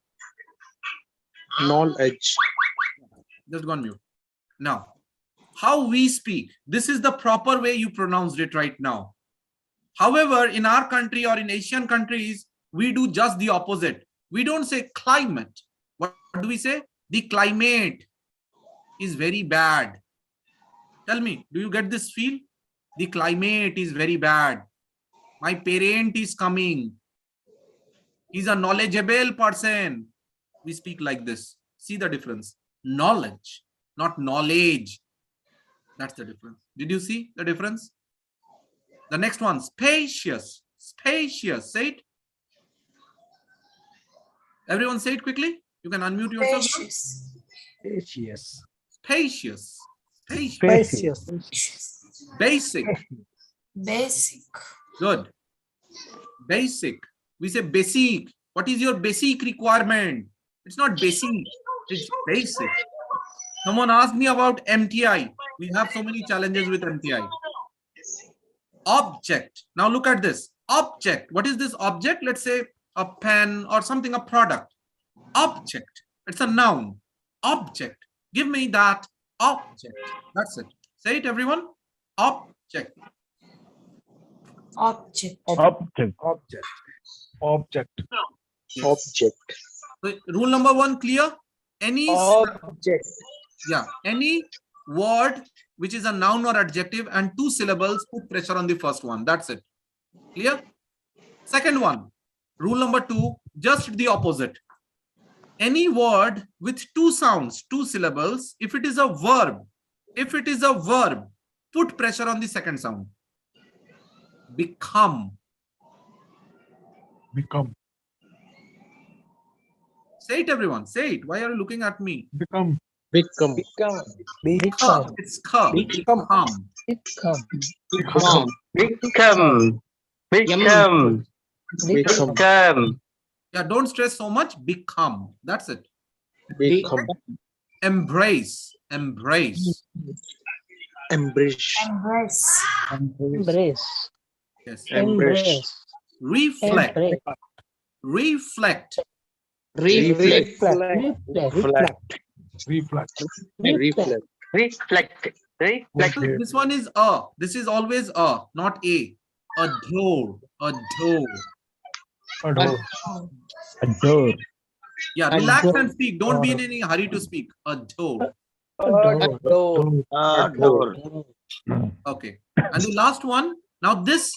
Knowledge. Just go on mute. Now, how we speak. This is the proper way you pronounced it right now. However, in our country or in Asian countries, we do just the opposite. We don't say climate. What do we say? The climate is very bad. Tell me, do you get this feel? The climate is very bad. My parent is coming. He's a knowledgeable person. We speak like this. See the difference. Knowledge, not knowledge. That's the difference. Did you see the difference? The next one, spacious. Spacious. Say it. Everyone say it quickly. You can unmute yourself. Spacious. Spacious. Spacious. Spacious. Spacious. Basic. Basic. Good. Basic. We say basic. What is your basic requirement? It's not basic. It's basic. Someone asked me about MTI. We have so many challenges with MTI. Object. Now look at this. Object. What is this object? Let's say a pen or something, a product. Object. It's a noun. Object. Give me that object. That's it. Say it, everyone. Object. Object. Object. Object. Object. Yes. Object. So, rule number 1 clear. Any Object. any word which is a noun or adjective, and 2 syllables, put pressure on the first one. That's it. Clear? Second one, rule number 2, just the opposite. Any word with 2 sounds, 2 syllables, if it is a verb, put pressure on the second sound. Become. Become. Say it, everyone. Say it. Why are you looking at me? Become. Become. Become. It's ka. Become. Become. Become. Become. Become. Become. Yeah, don't stress so much. Become. That's it. Become. Embrace. Embrace. Embrace. Embrace. Embrace. Yes. Embrace. Reflect. Embrace. Reflect. Reflect. Reflect. Reflect. Reflect. Reflect. Reflect. Okay. This one is a. This is always a, not a. Adore. Adore. Adore. Adore. Yeah, relax Adore. and speak. Don't be in any hurry to speak. Adore. Adore. Adore. Okay. And the last one. Now this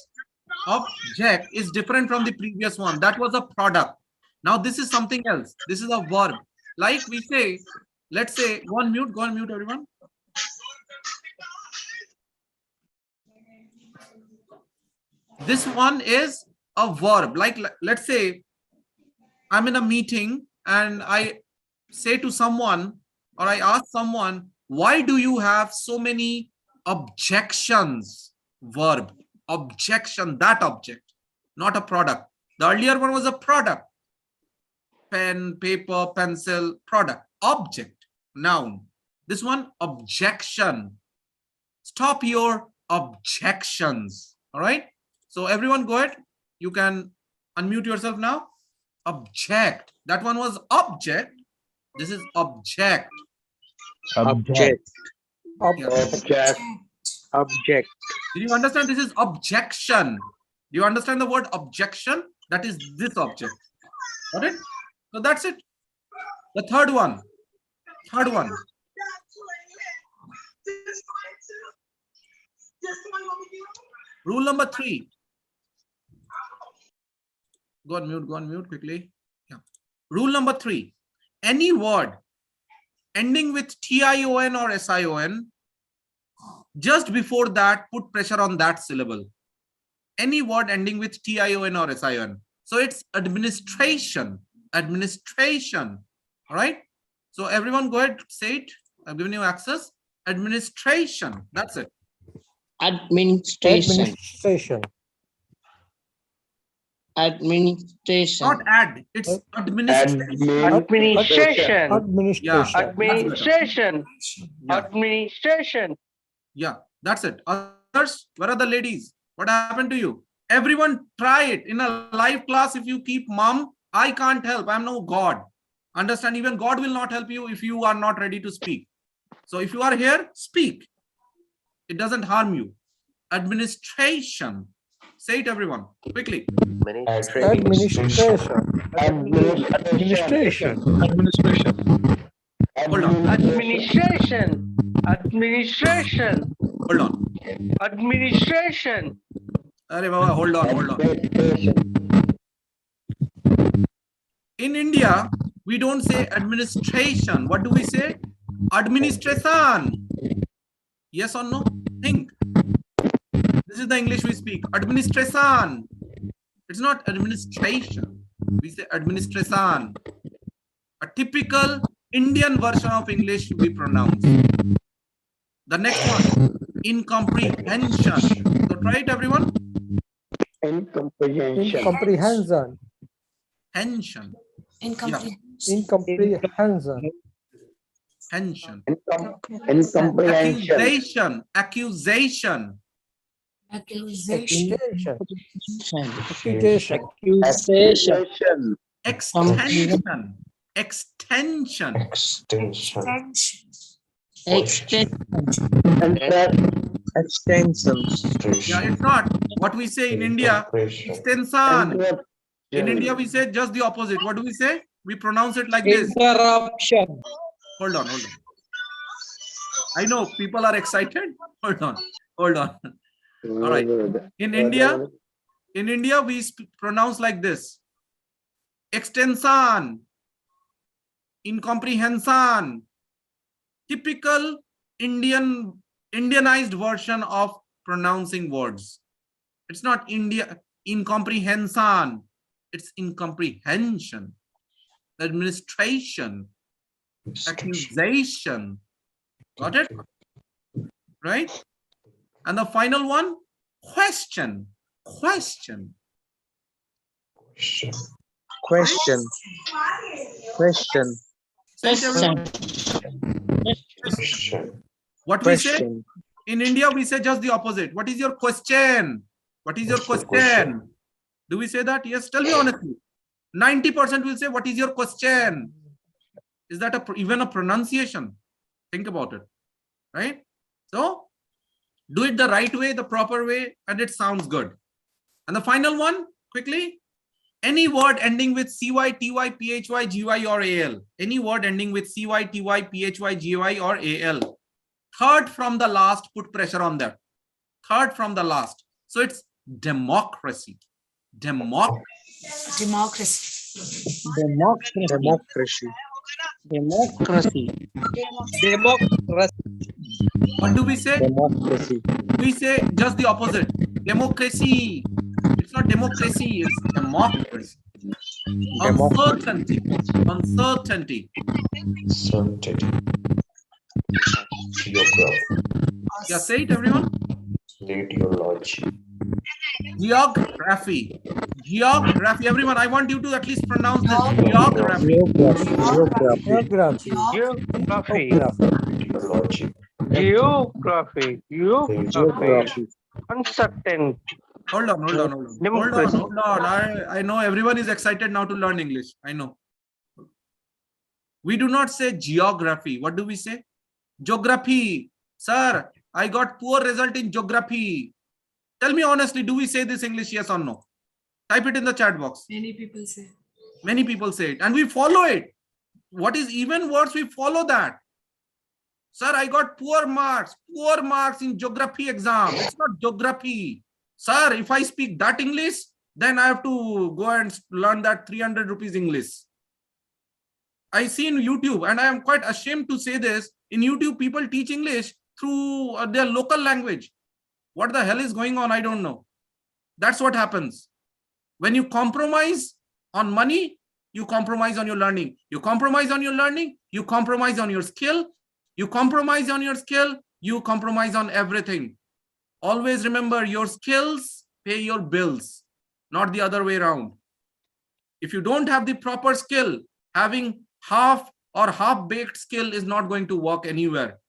object is different from the previous one. That was a product. Now this is something else. This is a verb. Like we say, let's say, go on mute, everyone. This one is a verb. Like, let's say I'm in a meeting and I say to someone, or I ask someone, why do you have so many objections? Verb. Objection, that object, not a product. The earlier one was a product. Pen, paper, pencil, product. Object, noun. This one, objection. Stop your objections. All right. So everyone go ahead. You can unmute yourself now. Object. That one was object. This is object. Object. Object. Object. Did you understand? This is objection. Do you understand the word objection? That is this object. Got it? So that's it. The third one. Rule number 3. Go on mute quickly. Yeah. Rule number 3. Any word ending with TION or SION, just before that, put pressure on that syllable. Any word ending with TION or SION. So it's administration. Administration. All right. So everyone go ahead, say it. I've given you access. Administration. That's it. Administration. Administration. Administration. Not add. It's administration. Administration. Administration. Administration. Yeah. Administration. Yeah, that's it. Others, where are the ladies? What happened to you? Everyone try it. In a live class, if you keep mum, I can't help. I'm no God. Understand? Even God will not help you if you are not ready to speak. So if you are here, speak. It doesn't harm you. Administration. Say it, everyone. Quickly. Administration. Administration. Hold on. Administration. Administration. Hold on. Administration. Arey Baba, hold on. In India, we don't say administration. What do we say? Administration. Yes or no? Think. This is the English we speak. Administration. It's not administration. We say administration. A typical Indian version of English we pronounce. The next one, incomprehension. So try it, everyone. Incomprehension. Tension. Incomprehension. Incomprehension. Tension. Incomprehension. Accusation. Accusation. Accusation. Extension. Extension. Extension. Yeah, it's not what we say in India. Extension. In India, we say just the opposite. What do we say? We pronounce it like this. Interruption. Hold on. I know people are excited. Hold on. Hold on. All right. In India, we pronounce like this. Extension, incomprehension, typical Indianized version of pronouncing words. It's not incomprehension, it's incomprehension, administration, accusation. Got it? Right? And the final one, question. Question. Question. Say it, everyone. What we say in India, we say just the opposite. What is your question? What is your question? Do we say that? Yes, tell me honestly. 90% will say, what is your question? Is that even a pronunciation? Think about it, right? So do it the right way, the proper way, and it sounds good. And the final one, quickly, any word ending with CY, TY, PHY, GY, or AL. Any word ending with CY, TY, PHY, GY, or AL. Third from the last, put pressure on that. Third from the last. So it's democracy. Democracy. Democracy. What do we say? Democracy. We say just the opposite. Democracy. It's not democracy, it's democracy. Uncertainty. Uncertainty. Yeah, say it, everyone. Geography. Geography. Everyone, I want you to at least pronounce this. Geography. Geography. Geography. Uncertain. Hold on. I know everyone is excited now to learn English. I know. We do not say geography. What do we say? Geography. Sir, I got poor result in geography. Tell me honestly, do we say this English, yes or no? Type it in the chat box. Many people say. Many people say it and we follow it. What is even worse, we follow that. Sir, I got poor marks in geography exam. It's not geography. Sir, if I speak that English, then I have to go and learn that 300 rupees English. I see in YouTube, and I am quite ashamed to say this, in YouTube, people teach English through their local language. What the hell is going on? I don't know. That's what happens. When you compromise on money, you compromise on your learning. You compromise on your learning, you compromise on your skill. You compromise on your skill, you compromise on everything. Always remember, your skills pay your bills, not the other way around. If you don't have the proper skill, having half or half-baked skill is not going to work anywhere.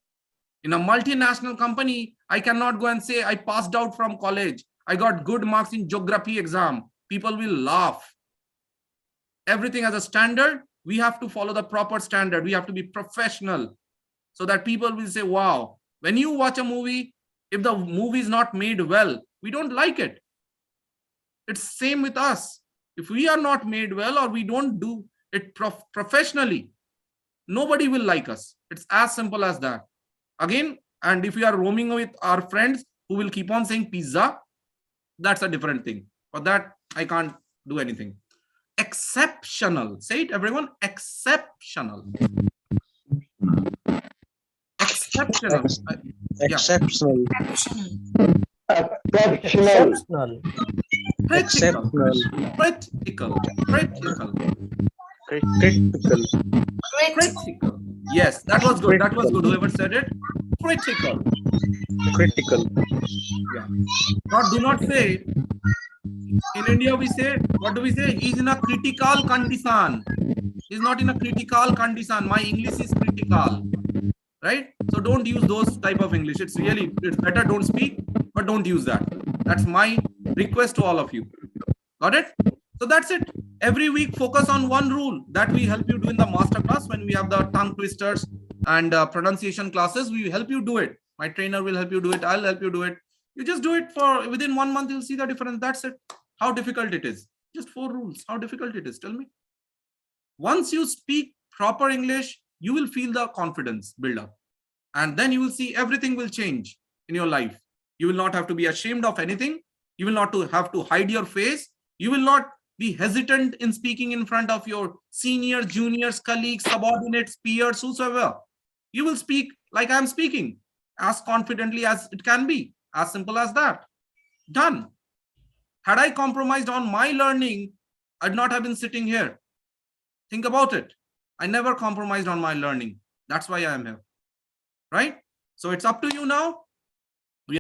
In a multinational company, I cannot go and say I passed out from college. I got good marks in geography exam. People will laugh. Everything has a standard. We have to follow the proper standard. We have to be professional so that people will say, wow, when you watch a movie, if the movie is not made well, we don't like it. It's same with us. If we are not made well or we don't do it professionally, nobody will like us. It's as simple as that. Again, and if we are roaming with our friends who will keep on saying pizza, that's a different thing. For that, I can't do anything. Exceptional. Say it, everyone. Exceptional. Exceptional. Exceptional. Exceptional. Critical. Critical. Yes, that was good. That was good. Whoever said it. Critical. Yeah. Do not say. In India, we say, what do we say? He's in a critical condition. He's not in a critical condition. My English is critical. Right? So don't use those type of English. It's better don't speak, but don't use that. That's my request to all of you. Got it? So that's it. Every week, focus on one rule that we help you do in the masterclass when we have the tongue twisters and pronunciation classes. We help you do it. My trainer will help you do it. I'll help you do it. You just do it for within 1 month. You'll see the difference. That's it. How difficult it is. Just 4 rules. How difficult it is. Tell me. Once you speak proper English, you will feel the confidence build up. And then you will see everything will change in your life. You will not have to be ashamed of anything. You will not have to hide your face. You will not be hesitant in speaking in front of your seniors, juniors, colleagues, subordinates, peers, whosoever. You will speak like I'm speaking, as confidently as it can be. As simple as that. Done. Had I compromised on my learning, I'd not have been sitting here. Think about it. I never compromised on my learning. That's why I am here. Right? So it's up to you now.